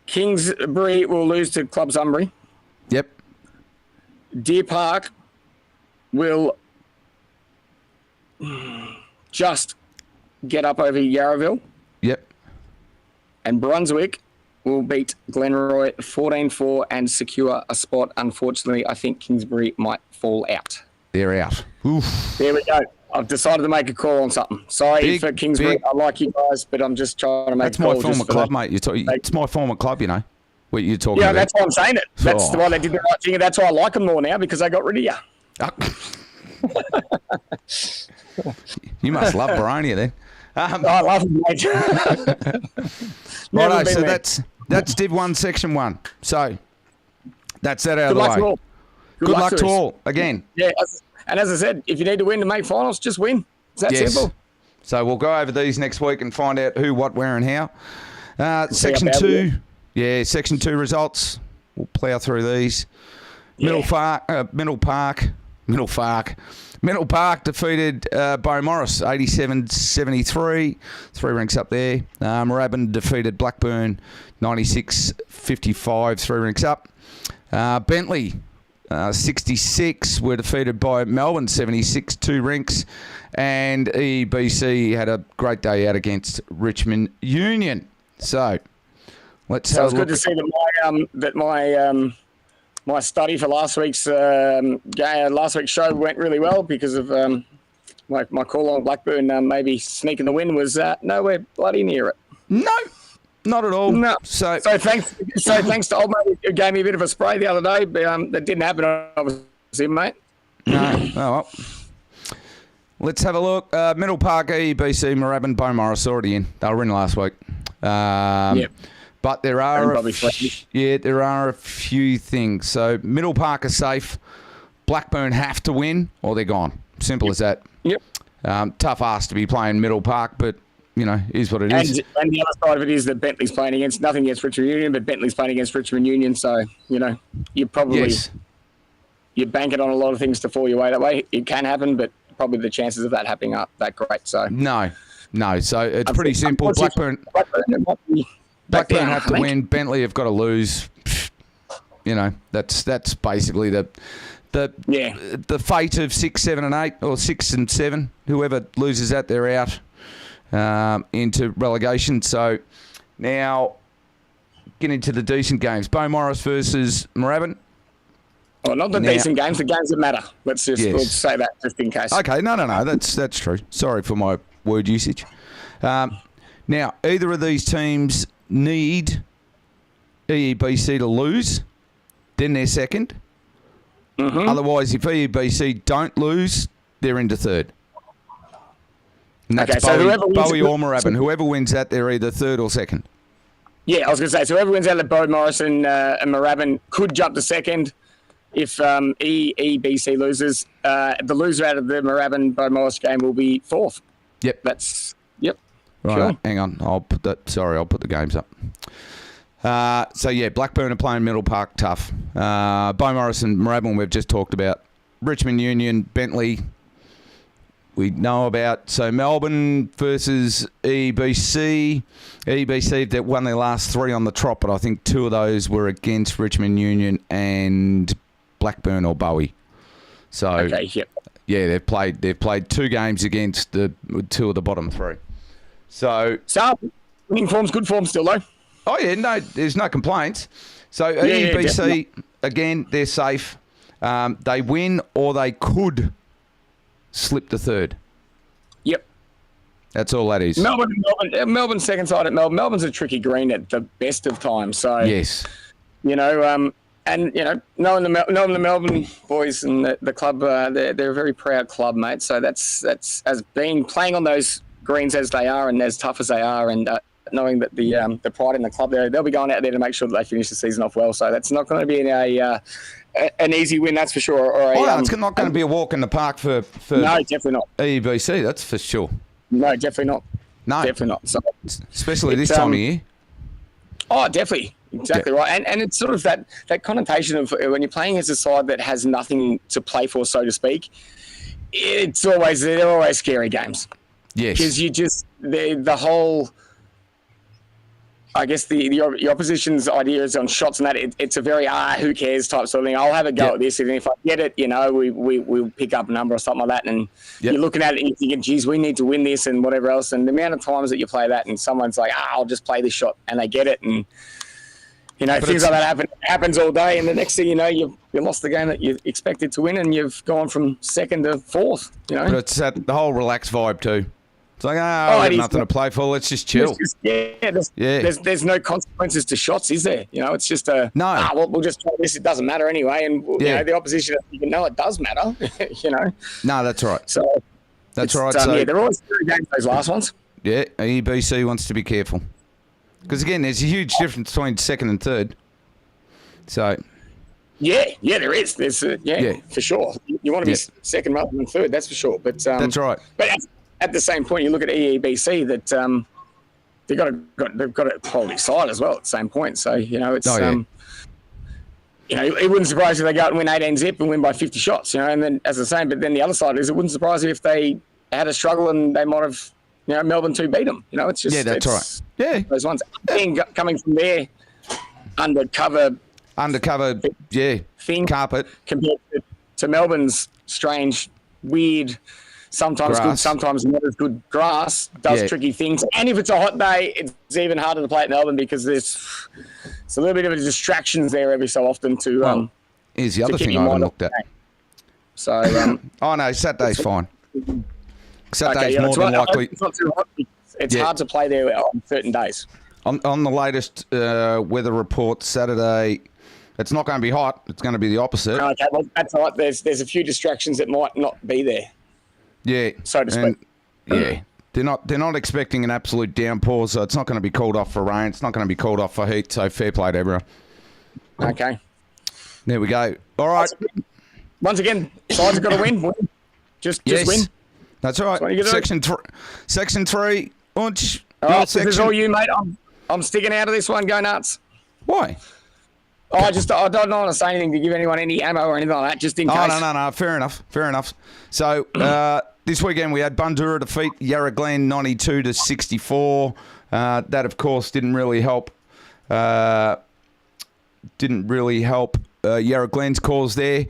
Kingsbury will lose to Club Sunbury. Yep. Deer Park will just get up over Yarraville. Yep. And Brunswick will beat Glenroy 14-4 and secure a spot. Unfortunately, I think Kingsbury might fall out. They're out. Oof. There we go. I've decided to make a call on something. Sorry for Kingsbury. I like you guys, but I'm just trying to make a call. That's my former club, mate. It's my former club, you know. What you're talking about. Yeah, that's why I'm saying it. That's why they did the right thing, and that's why I like them more now, because they got rid of you. You must love Baronia then. I love them, mate. Righto, so that's Div 1, Section 1. So that's that out of the way. Good luck to all. Again. Yeah, and as I said, if you need to win to make finals, just win. It's that simple. So we'll go over these next week and find out who, what, where and how. Section 2. Yeah, Section 2 results. We'll plough through these. Middle Park defeated Beaumaris 87-73. 3 ranks up there. Moorabbin defeated Blackburn 96-55. 3 ranks up. Bentley 66 were defeated by Melbourne 76. 2 ranks. And EBC had a great day out against Richmond Union. So let's have a look. It's good to see that my study for last week's show went really well because of my call on Blackburn maybe sneaking the win was nowhere bloody near it. No, not at all. No. So thanks to old mate who gave me a bit of a spray the other day. But, that didn't happen, obviously, mate. No. Oh, well. Let's have a look. Middle Park, EBC, Moorabbin, Beaumaris already in. They were in last week. Yep. But there are a few things. So Middle Park are safe. Blackburn have to win or they're gone. Simple as that. Yep. Tough ask to be playing Middle Park, but you know, is what it is. And the other side of it is that Bentley's playing nothing against Richmond Union, but Bentley's playing against Richmond Union. So you know, you probably you bank it on a lot of things to fall your way that way. It can happen, but probably the chances of that happening aren't that great. So no. So it's pretty simple. Blackburn have to win. Bentley have got to lose. You know, that's basically the the fate of 6, 7, and 8, or 6 and 7. Whoever loses that, they're out into relegation. So now get into the decent games. Beaumaris versus Moorabbin. Oh, not the decent games, the games that matter. We'll say that just in case. Okay, no. That's true. Sorry for my word usage. Now, either of these teams need EEBC to lose, then they're second. Mm-hmm. Otherwise, if EEBC don't lose, they're into third. And that's Bowie or Moorabbin. Whoever wins that, they're either third or second. Yeah, I was going to say, so whoever wins out of Beaumaris and Moorabbin could jump to second if EEBC loses. The loser out of the Moorabbin-Beaumaris game will be fourth. Yep. Yep. Right, sure. Hang on. I'll put the games up. Blackburn are playing Middle Park tough. Beaumaris and Moorabbin we've just talked about. Richmond Union, Bentley, we know about. So Melbourne versus EBC. EBC, that won their last 3 on the trot, but I think 2 of those were against Richmond Union and Blackburn or Bowie. So okay, yep. Yeah, they've played 2 games against the 2 of the bottom 3. So winning form's good form still though. Oh yeah, no, there's no complaints. So EBC again, they're safe. They win or they could slip to third. Yep. That's all that is. Melbourne's second side at Melbourne. Melbourne's a tricky green at the best of times. So yes, and knowing the Melbourne boys and the club, they're a very proud club, mate. So that's as being playing on those greens as they are and as tough as they are, and knowing that the pride in the club, they'll be going out there to make sure that they finish the season off well. So that's not going to be an easy win, that's for sure. It's not going to be a walk in the park for no, definitely not. EBC, that's for sure. No, definitely not. No, definitely not. So, especially this time of year. Oh, definitely. Exactly right. And it's sort of that connotation of when you're playing as a side that has nothing to play for, so to speak, they're always scary games. Yes. Because you just, the whole, I guess the opposition's idea is on shots and that, it's a very, who cares type sort of thing. I'll have a go at this, and if I get it, we'll pick up a number or something like that. And you're looking at it and you're thinking, geez, we need to win this and whatever else. And the amount of times that you play that and someone's like, I'll just play this shot, and they get it. And, things like that happens all day. And the next thing you know, you lost the game that you expected to win, and you've gone from second to fourth, But it's the whole relaxed vibe too. It's like, I've nothing to play for. Let's just chill. There's no consequences to shots, is there? It's just we'll just try this. It doesn't matter anyway. And the opposition, it does matter. No, that's right. So that's right. They're always scary games, those last ones. Yeah, EBC wants to be careful because again, there's a huge difference between second and third. So. Yeah, there is. There's for sure. You want to be second rather than third, that's for sure. But that's right. But at the same point, you look at EEBC that they've got a quality side as well at the same point. So it's it wouldn't surprise you if they go out and win 18 zip and win by 50 shots. And then as I say, but then the other side is it wouldn't surprise you if they had a struggle and they might have Melbourne 2 beat them. It's just that's right. Yeah, those ones coming from there undercover thing carpet compared to Melbourne's strange, weird, sometimes grass. Good, sometimes not as good grass, does tricky things. And if it's a hot day, it's even harder to play at Melbourne because it's a little bit of a distractions there every so often to here's the other thing I haven't looked at. So no, Saturday's fine. Saturday's more than likely. It's not too hot. It's hard to play there on certain days. On the latest weather report, Saturday, it's not going to be hot. It's going to be the opposite. Okay, well, that's all right. There's a few distractions that might not be there. Yeah. So to speak. They're not expecting an absolute downpour, so it's not going to be called off for rain. It's not going to be called off for heat, so fair play to everyone. Okay. There we go. All right. Once again, sides have got to win. Just win. That's all right. Section 3. Unch. This is all you, mate. I'm sticking out of this one. Go nuts. Why? I don't want to say anything to give anyone any ammo or anything like that, just in case. No. Fair enough. So this weekend we had Bundoora defeat Yarra Glen 92-64. That, of course, didn't really help Yarra Glen's calls there.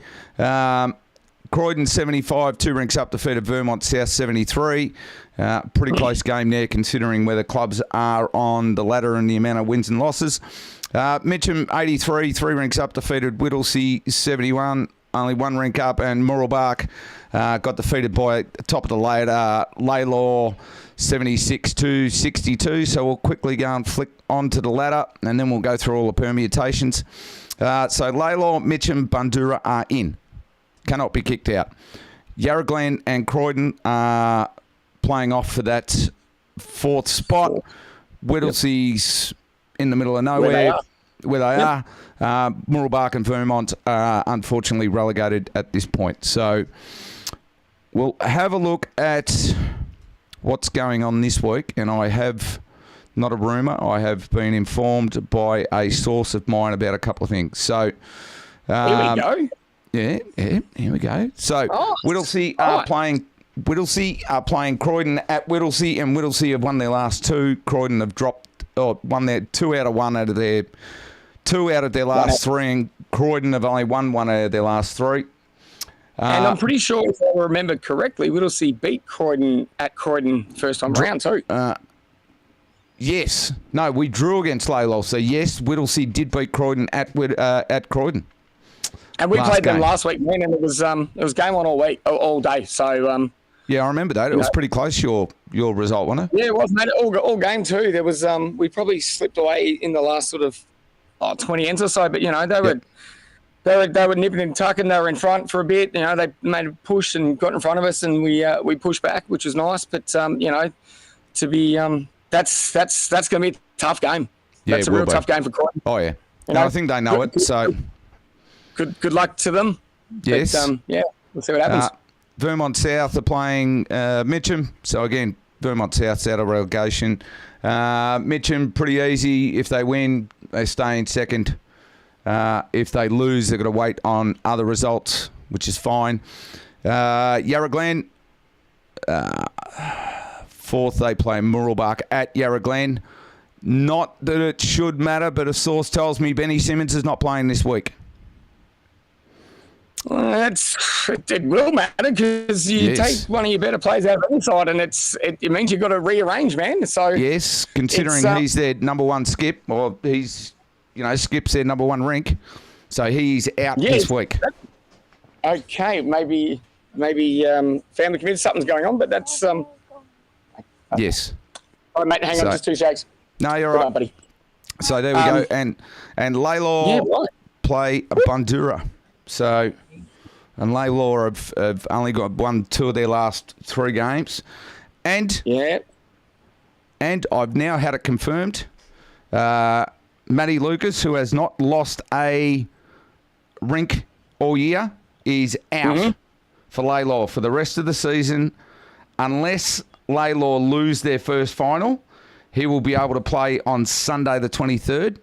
Croydon 75, 2 ranks up, defeated Vermont South 73. Pretty close game there, considering where the clubs are on the ladder and the amount of wins and losses. Mitcham 83, 3 ranks up, defeated Whittlesea 71, only 1 rank up, and Mooralbark got defeated by top of the ladder, Laylaw 76-62. So we'll quickly go and flick onto the ladder, and then we'll go through all the permutations. So Laylaw, Mitcham, Bundoora are in. Cannot be kicked out. Yarra Glen and Croydon are playing off for that 4th spot. Whittlesea's in the middle of nowhere where they are. Mooralbark and Vermont are unfortunately relegated at this point. So we'll have a look at what's going on this week. And I have, not a rumour, I have been informed by a source of mine about a couple of things. So here we go. Yeah, here we go. So Whittlesea are playing Croydon at Whittlesea, and Whittlesea have won their last 2. Croydon have won their 2 out of their last 3, and Croydon have only won 1 out of their last 3. And I'm pretty sure, if I remember correctly, Whittlesea beat Croydon at Croydon first time round too. Yes. No, we drew against Laylaw. So yes, Whittlesea did beat Croydon at Croydon. And we played them last week, man, and it was game on all day. So yeah, I remember that. It was pretty close, your result, wasn't it? Yeah, it was, mate. All game too. There was we probably slipped away in the last sort of 20 ends or so, but they were nipping and tucking. They were in front for a bit. They made a push and got in front of us, and we pushed back, which was nice. But to be that's going to be a tough game. Yeah, that's a real tough game for Croydon. Oh yeah, I think they know it. So good luck to them. Yes. But, we'll see what happens. Vermont South are playing Mitcham. So again, Vermont South's out of relegation. Mitcham pretty easy. If they win, they stay in second. If they lose, they've got to wait on other results, which is fine. Yarra Glen, 4th, they play Mooralbark at Yarra Glen. Not that it should matter, but a source tells me Benny Simmons is not playing this week. Well, it will matter, because you take one of your better players out of the inside, and it means you've got to rearrange, man. So yes, considering he's their number 1 skip, or he's Skip's their number 1 rink, so he's out this week. Okay, maybe family committee, something's going on, but that's yes. All right, mate, hang on just 2 seconds. No, you're right, buddy. So there we go, and Laylaw play Bundoora. So, and Laylaw have only got won 2 of their last 3 games, and I've now had it confirmed. Matty Lucas, who has not lost a rink all year, is out for Laylaw for the rest of the season. Unless Laylaw lose their first final, he will be able to play on Sunday the 23rd.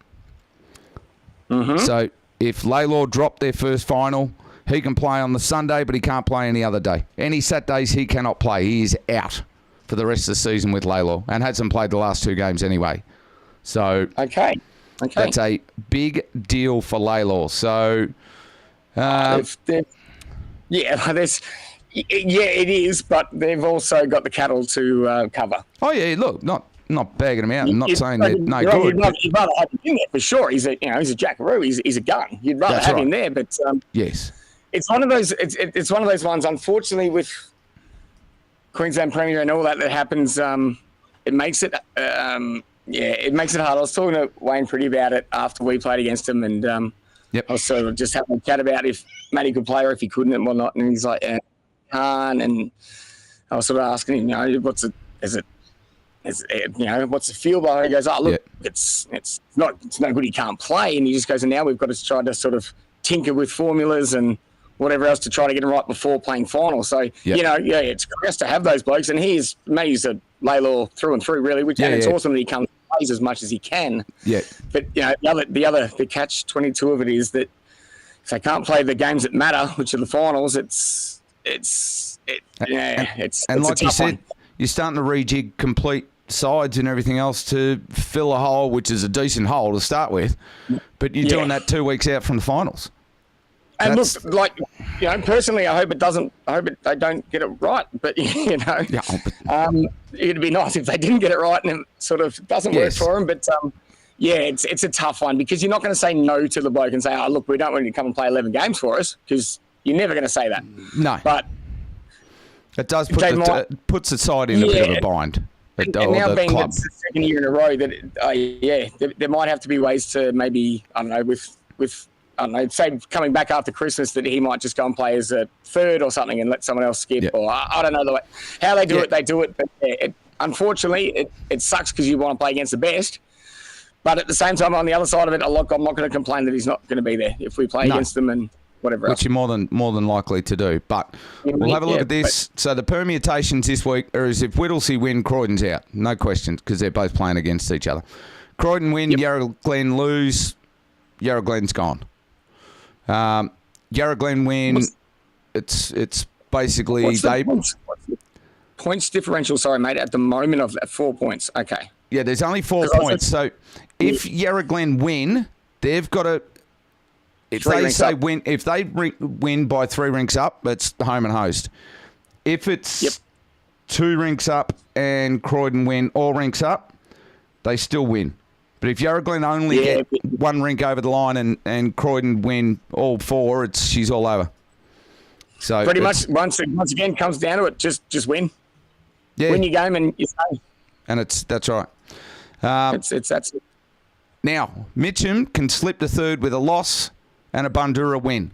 So if Laylaw drop their first final, he can play on the Sunday, but he can't play any other day. Any Saturdays he cannot play. He is out for the rest of the season with Laylaw, and hasn't played the last 2 games anyway. So okay. That's a big deal for Laylaw. So, it is, but they've also got the cattle to cover. Oh yeah, look, not bagging him out. I'm not saying they're no good. You'd rather have him in there for sure. He's a jackaroo. He's a gun. You'd rather have him there, but yes, it's one of those. It's one of those ones. Unfortunately, with Queensland Premier and all that happens, it makes it. It makes it hard. I was talking to Wayne Pretty about it after we played against him, and I was sort of just having a chat about if Matty could play or if he couldn't and whatnot. And he's like, can't. And I was sort of asking him, what's the feel by it? He goes, look, it's no good. He can't play. And he just goes, and now we've got to try to sort of tinker with formulas and whatever else to try to get him right before playing final. So it's great to have those blokes, and Matty's a Laylaw through and through, really. And it's awesome that he comes and plays as much as he can. Yeah. But the catch-22 of it is that if they can't play the games that matter, which are the finals, it's like you said, one. You're starting to rejig complete sides and everything else to fill a hole, which is a decent hole to start with. But you're doing that 2 weeks out from the finals. And look, like, personally, I hope it doesn't. I hope they don't get it right. But it'd be nice if they didn't get it right and it sort of doesn't work for them. But it's a tough one because you're not going to say no to the bloke and say, "Oh, look, we don't want you to come and play 11 games for us," because you're never going to say that. No, but it does puts the side in a bit of a bind. And now being the second year in a row, that there might have to be ways to maybe, I don't know, with say coming back after Christmas that he might just go and play as a third or something and let someone else skip, or I don't know the way how they do it. They do it, but unfortunately, it sucks because you want to play against the best. But at the same time, on the other side of it, I'm not going to complain that he's not going to be there if we play against them and whatever else. Which you're more than likely to do. But we'll have a look at this. So the permutations this week are as if Whittlesea win, Croydon's out. No questions because they're both playing against each other. Croydon win, Yarra Glen lose, Yarra Glen's gone. Yarra Glen win, it's basically what's the points differential, sorry, mate, at the moment of 4 points. Okay. Yeah, there's only 4 points. So if Yarra Glen win, they've got to... If they win by 3 rinks up, it's home and host. If it's 2 rinks up and Croydon win all rinks up, they still win. But if Yarra Glen only get 1 rink over the line and Croydon win all 4, she's all over. So pretty much once again comes down to it, just win. Yeah. Win your game and you stay. And that's right. That's it. Now, Mitcham can slip to third with a loss and a Bundoora win.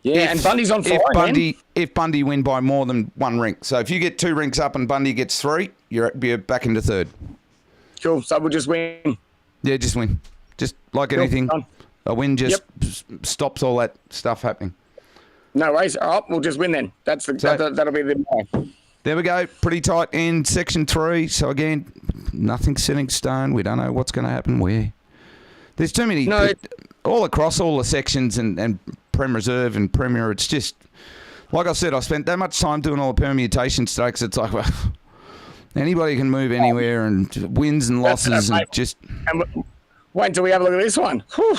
Yeah, and Bundy's on fire. If Bundy win by more than 1 rink. So if you get 2 rinks up and Bundy gets 3, you're back into third. Cool. So we'll just win. Yeah, just win. Just like anything, a win just stops all that stuff happening. No worries. All right, we'll just win then. That'll be the... There we go. Pretty tight in Section 3. So, again, nothing set in stone. We don't know what's going to happen where. There's too many... all across all the sections and Prem Reserve and Premier, it's just... Like I said, I spent that much time doing all the permutation stakes. It's like, well, anybody can move anywhere and wins and losses and just... And wait until we have a look at this one. Whew.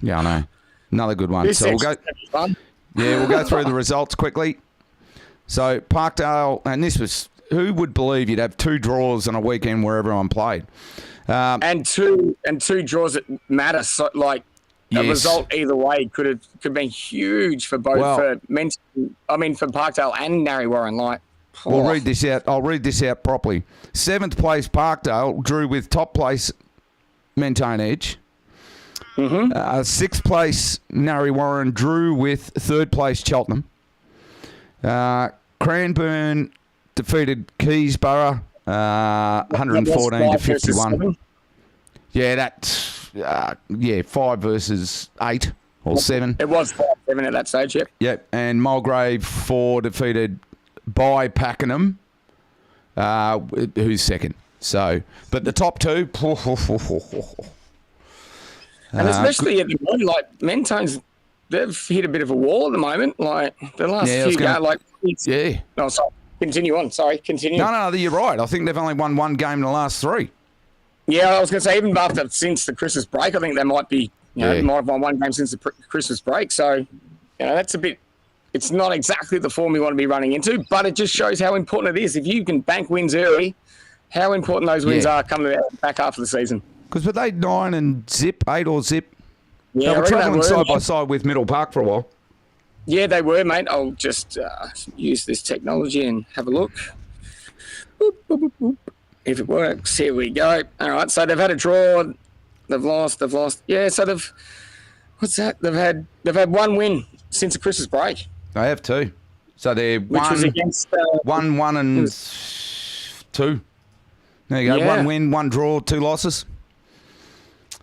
Yeah, I know. Another good one. So we'll go... Yeah, we'll go through the results quickly. So, Parkdale, and this was, who would believe you'd have 2 draws on a weekend where everyone played? And two draws that matter. So, like, a result either way could be huge for both, for Parkdale and Narre Warren. Like, we'll read this out. I'll read this out properly. 7th place Parkdale drew with top place Mentone Edge. 6th place Narre Warren drew with 3rd place Cheltenham. Cranbourne defeated Keysborough 114 to 51. Yeah, that's 5 versus 8 or 7. It was 5-7 at that stage, yep. Yep, and Mulgrave 4 defeated by Pakenham, who's second. So, but the top 2, and especially at the moment, like Mentone's. They've hit a bit of a wall at the moment. Like the last few games, No, sorry. Continue on. Sorry, continue. No, you're right. I think they've only won 1 game in the last 3. Yeah, I was going to say even since the Christmas break, I think they might be. Might have won 1 game since the Christmas break. So, that's a bit. It's not exactly the form we want to be running into, but it just shows how important it is. If you can bank wins early, how important those wins are coming back after the season. Because were they 9 and zip, 8 or zip? Yeah, they were travelling side by side with Middle Park for a while. Yeah, they were, mate. I'll just use this technology and have a look. Boop, boop, boop, boop. If it works, here we go. All right, so they've had a draw. They've lost. Yeah, so what's that? They've had 1 win since the Christmas break. They have 2. So they're which was against 1 and 2. There you go. 1 win, 1 draw, 2 losses.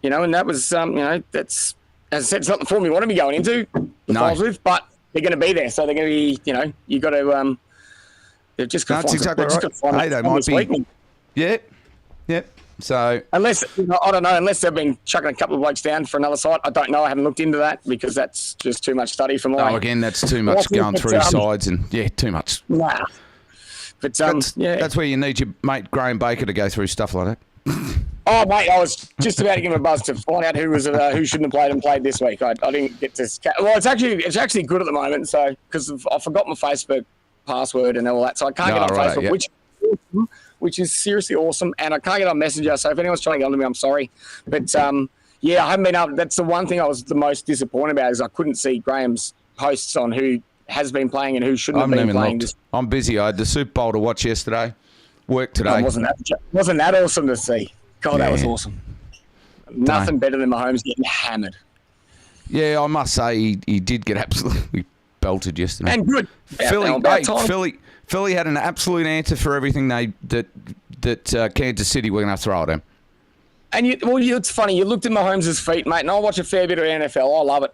And that was, that's, as I said, it's not the form you want to be going into, with, but they're going to be there. So they're going to be, you got to, they've just got to find exactly right. Hey, they might be. Yeah. So. Unless, I don't know, unless they've been chucking a couple of blokes down for another side. I don't know. I haven't looked into that because that's just too much study for my. Oh, again, that's too much going through sides and, too much. Nah. But, that's where you need your mate Graham Baker to go through stuff like that. Oh, mate, I was just about to give him a buzz to find out who shouldn't have played and played this week. I didn't get to. Well, it's actually good at the moment. So because I forgot my Facebook password and all that, so I can't get on Facebook, which is seriously awesome. And I can't get on Messenger. So if anyone's trying to get onto me, I'm sorry. But yeah, I haven't been able. That's the one thing I was the most disappointed about is I couldn't see Graham's posts on who has been playing and who shouldn't have been playing. I'm busy. I had the Super Bowl to watch yesterday. Work today. Wasn't that awesome to see? God, that was awesome. Nothing better than Mahomes getting hammered. Yeah, I must say he did get absolutely belted yesterday. And good. Philly had an absolute answer for everything that Kansas City were going to throw at him. And it's funny. You looked at Mahomes' feet, mate, and I watch a fair bit of NFL. I love it.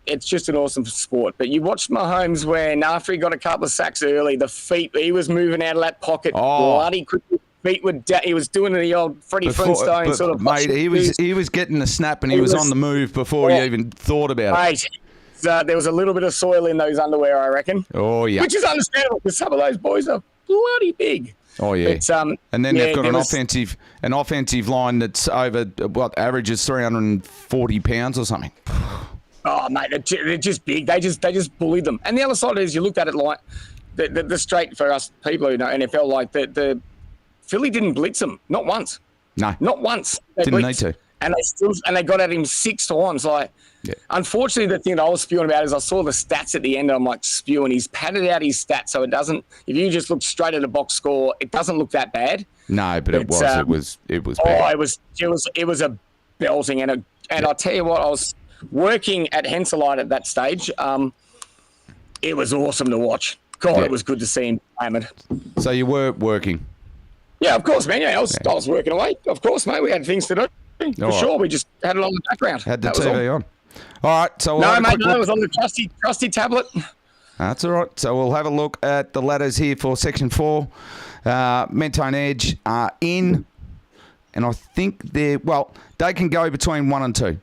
It's just an awesome sport. But you watched Mahomes when after he got a couple of sacks early, the feet, he was moving out of that pocket bloody quickly. Feet were he was doing the old Freddie Flintstone sort of. Mate, he was getting the snap and he was on the move before he even thought about it. Mate, there was a little bit of soil in those underwear, I reckon. Oh yeah, which is understandable because some of those boys are bloody big. Oh yeah, but, and then they've got an offensive line that's over averages 340 pounds or something. Oh mate, they're just big. They just bullied them. And the other side is you looked at it like the straight for us people who know NFL, like the Philly didn't blitz them, not once. No, not once. Didn't need to. And they got at him 6 times. Like, unfortunately, the thing that I was spewing about is I saw the stats at the end. And I'm like spewing. He's padded out his stats, so it doesn't. If you just look straight at the box score, it doesn't look that bad. No, but it was bad. It was a belting, and I'll tell you what, I was working at Henselite at that stage. It was awesome to watch. God, it was good to see him hammered. So you were working. Yeah, of course, man. Yeah, I was working away. Of course, mate. We had things to do. For sure. We just had it on the background. Had the TV on. All right. So it was on the trusty tablet. That's all right. So we'll have a look at the ladders here for Section 4. Mentone Edge are in. And I think they can go between 1 and 2.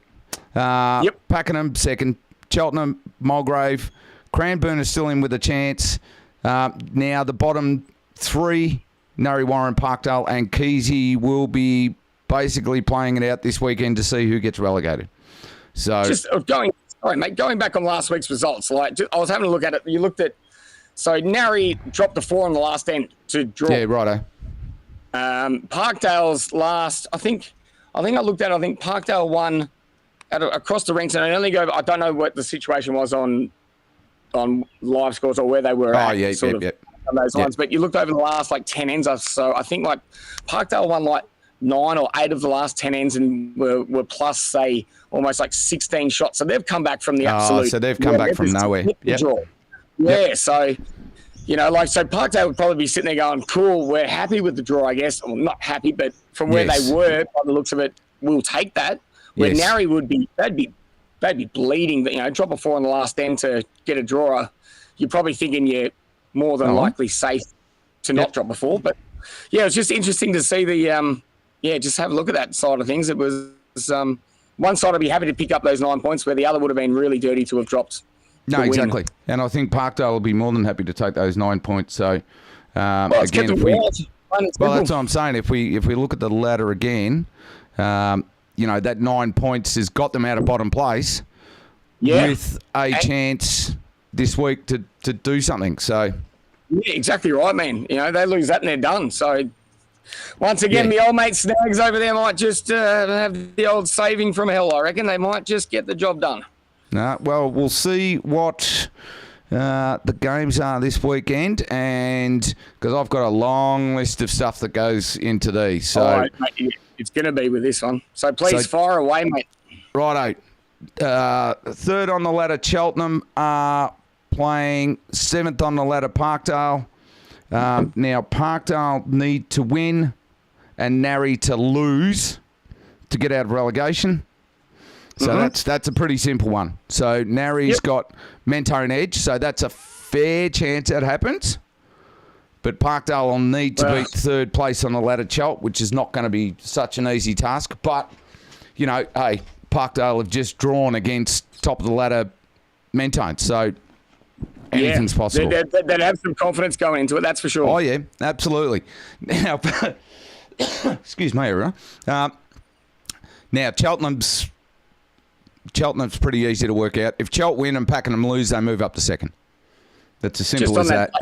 Pakenham, second. Cheltenham, Mulgrave. Cranbourne is still in with a chance. Now the bottom 3... Nari Warren, Parkdale and Keesey will be basically playing it out this weekend to see who gets relegated. So going back on last week's results, I was having a look at it. You looked at, so Nari dropped the 4 on the last end to draw. Yeah, righto. Parkdale's last, I think Parkdale won across the ranks, and I don't know what the situation was on live scores or where they were at. On those lines, but you looked over the last 10 ends, so I think Parkdale won 9 or 8 of the last 10 ends and were plus say almost 16 shots. So they've come back from the absolute. So they've come back from nowhere. Yeah. So so Parkdale would probably be sitting there going, "Cool, we're happy with the draw, I guess." Well, not happy, but from where they were, by the looks of it, we'll take that. Where Nari would be, they'd be bleeding. Drop a 4 on the last end to get a drawer. You're probably thinking you're more than likely safe to not drop a 4. But yeah, it's just interesting to see just have a look at that side of things. It was one side I'd be happy to pick up those 9 points, where the other would have been really dirty to have dropped. No, exactly. And I think Parkdale will be more than happy to take those 9 points. So again, that's what I'm saying. If we look at the ladder again, that 9 points has got them out of bottom place with a chance this week to do something. So yeah, exactly right, man. They lose that and they're done. So once again, the old mate Snags over there might just have the old saving from hell. I reckon they might just get the job done. Well, we'll see what the games are this weekend, and because I've got a long list of stuff that goes into these. So mate, it's going to be with this one. So please fire away, mate. Righto. Third on the ladder, Cheltenham are playing. 7th on the ladder, Parkdale. Now, Parkdale need to win and Nari to lose to get out of relegation. So that's a pretty simple one. So Nari's got Mentone Edge, so that's a fair chance that happens. But Parkdale will need to beat 3rd place on the ladder, Chelt, which is not going to be such an easy task. But, hey, Parkdale have just drawn against top of the ladder Mentone, so anything's possible. They'd have some confidence going into it, that's for sure. Oh, yeah, absolutely. Now, Excuse me, everyone. Now, Cheltenham's pretty easy to work out. If Chelt win and Pakenham lose, they move up to second. That's as simple as that.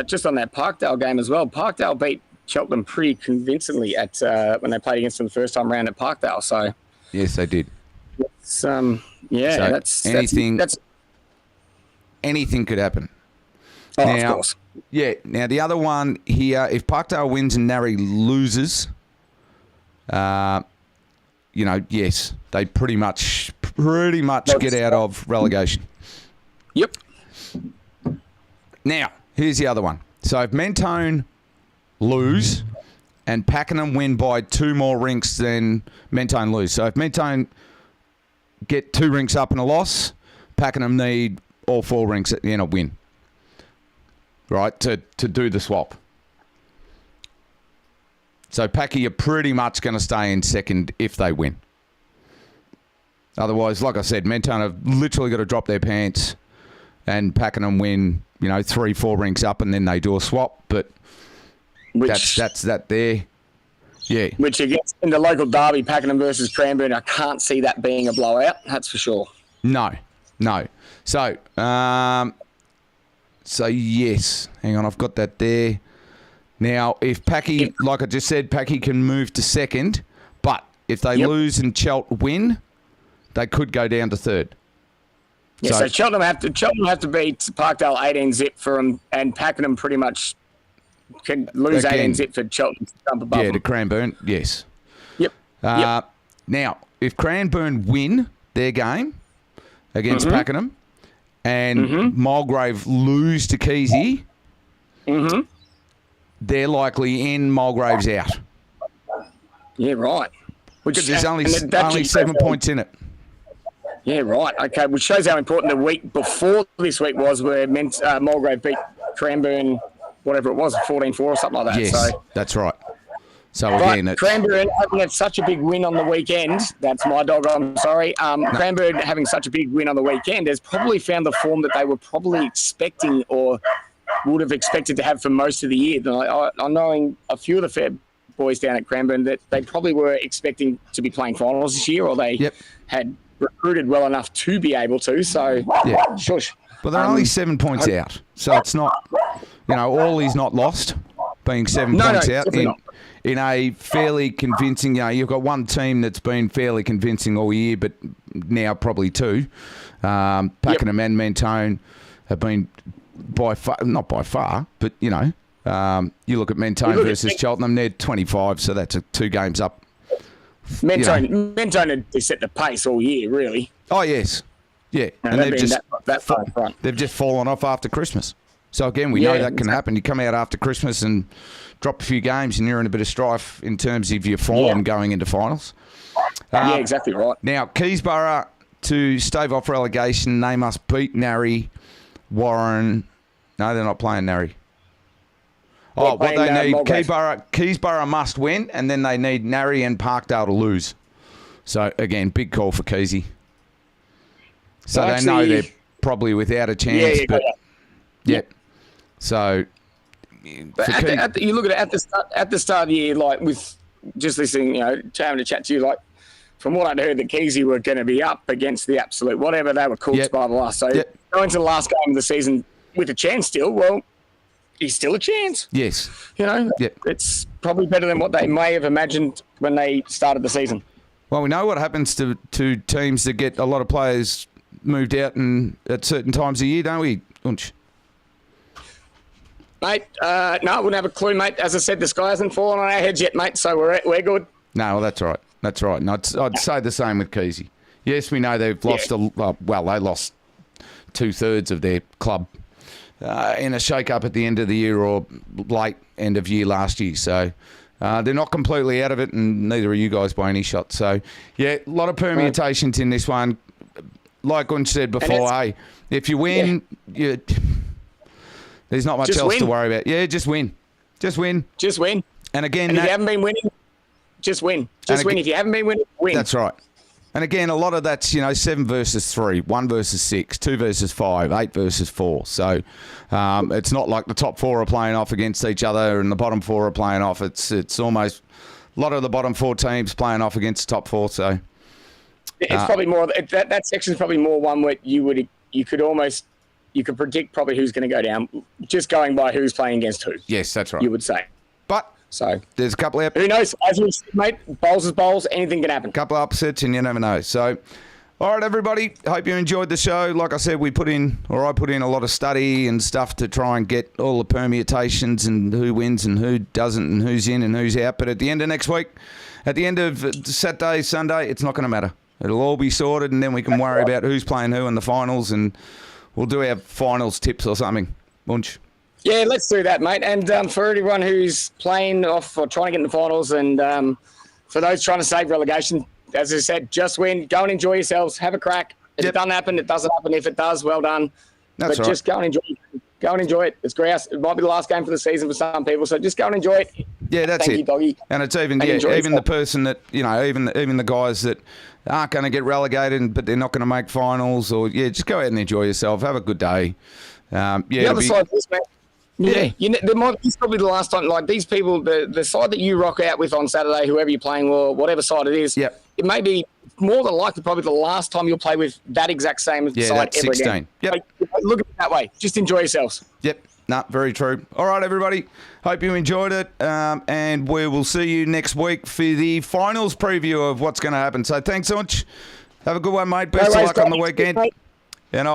Just on that Parkdale game as well. Parkdale beat Cheltenham pretty convincingly at when they played against them the first time round at Parkdale. So yes, they did. It's, that's anything could happen. Oh, now, of course. Yeah. Now the other one here, if Parkdale wins and Narry loses, yes, they pretty much get out of relegation. Yep. Now, here's the other one. So if Mentone lose and Pakenham win by 2 more rinks than Mentone lose. So if Mentone get 2 rinks up and a loss, Pakenham need all 4 rinks at the end of win. Right, to do the swap. So Packy are pretty much going to stay in second if they win. Otherwise, like I said, Mentone have literally got to drop their pants and Pakenham win, 3-4 rinks up and then they do a swap. But that's that there. Yeah. Which against in the local derby, Pakenham versus Cranbourne, I can't see that being a blowout. That's for sure. No. So, yes. Hang on, I've got that there. Now, if Packy, like I just said, Packy can move to second, but if they lose and Chelt win, they could go down to third. Yeah, so Cheltenham have to beat Parkdale 18-zip for them, and Pakenham pretty much can lose 18-zip for Cheltenham to jump above them. To Cranbourne, yes. Yep. Now, if Cranbourne win their game against Pakenham and Mulgrave lose to Keysy, they're likely in, Mulgrave's out. Yeah, right. Because there's only 7 points in it. Yeah, right. Okay, which shows how important the week before this week was, where Mulgrave beat Cranbourne, whatever it was, 14-4 or something like that. Yes, so, that's right. So again, Cranbourne having had such a big win on the weekend. That's my dog. I'm sorry. Cranbourne having such a big win on the weekend has probably found the form that they were probably expecting or would have expected to have for most of the year. I'm knowing a few of the fair boys down at Cranbourne that they probably were expecting to be playing finals this year, or they had recruited well enough to be able to. So, shush. Well, they're only 7 points out, so it's not, all is not lost. Being 7 points out in a fairly convincing, you've got one team that's been fairly convincing all year, but now probably 2. Pakenham and Mentone have been not by far, but you look at Mentone versus Cheltenham, they're 25, so that's 2 games up. Mentone had set the pace all year, really. Oh yes, yeah, and they've just that far in front. They've just fallen off after Christmas. So again, we know that can happen. You come out after Christmas and drop a few games, and you're in a bit of strife in terms of your form going into finals. Yeah, exactly right. Now, Keysborough, to stave off relegation, they must beat Narry, Warren. No, they're not playing Narry. What they need, Keysborough must win, and then they need Narry and Parkdale to lose. So, again, big call for Keysy. So they know they're probably without a chance. So, but you look at it at the start of the year, like with just listening, having a chat to you, like from what I'd heard, that Keysy were going to be up against the absolute whatever they were called by the last. So going to the last game of the season with a chance still, well, he's still a chance. Yes. It's probably better than what they may have imagined when they started the season. Well, we know what happens to teams that get a lot of players moved out and at certain times of year, don't we, Unch? Mate, no, I wouldn't have a clue, mate. As I said, the sky hasn't fallen on our heads yet, mate, so we're good. No, well, that's right. That's right. And I'd say the same with Keysy. Yes, we know they've lost they lost 2/3 of their club in a shake-up at the end of the year or late end of year last year. So they're not completely out of it, and neither are you guys by any shot. So, a lot of permutations in this one. Like Unch said before, if you win, there's not much else to worry about. Yeah, just win. Just win. Just win. And again, if you haven't been winning, just win. Just win. If you haven't been winning, win. That's right. And again, a lot of that's, 7 versus 3, 1 versus 6, 2 versus 5, 8 versus 4. So it's not like the top 4 are playing off against each other and the bottom 4 are playing off. It's almost a lot of the bottom 4 teams playing off against the top 4. So it's probably more that section is probably more one where you could predict probably who's going to go down, just going by who's playing against who. Yes, that's right. You would say. But so there's a couple of who knows? As we said, mate, bowls is bowls. Anything can happen. A couple of upsets, and you never know. So, all right, everybody. Hope you enjoyed the show. Like I said, I put in a lot of study and stuff to try and get all the permutations and who wins and who doesn't and who's in and who's out. But at the end of next week, at the end of Saturday, Sunday, it's not going to matter. It'll all be sorted, and then we can worry about who's playing who in the finals, and we'll do our finals tips or something. Bunch. Yeah, let's do that, mate. And for everyone who's playing off or trying to get in the finals, and for those trying to save relegation, as I said, just win, go and enjoy yourselves, have a crack. If it doesn't happen, it doesn't happen. If it does, well done. That's right. Just go and enjoy it. Go and enjoy it. It's grouse. It might be the last game for the season for some people, so just go and enjoy it. Yeah, that's Thank it. you, doggy. And it's even the person that, even the guys that aren't going to get relegated, but they're not going to make finals, or just go out and enjoy yourself. Have a good day. The other side of this, man. Yeah, it's probably the last time. Like these people, the side that you rock out with on Saturday, whoever you're playing, or whatever side it is, yep. It may be more than likely probably the last time you'll play with that exact same side that's ever 16. again. Yep. Like, look at it that way. Just enjoy yourselves. Yep. Very true. All right, everybody. Hope you enjoyed it, and we will see you next week for the finals preview of what's going to happen. So thanks so much. Have a good one, mate. Best of luck on the weekend. And I'll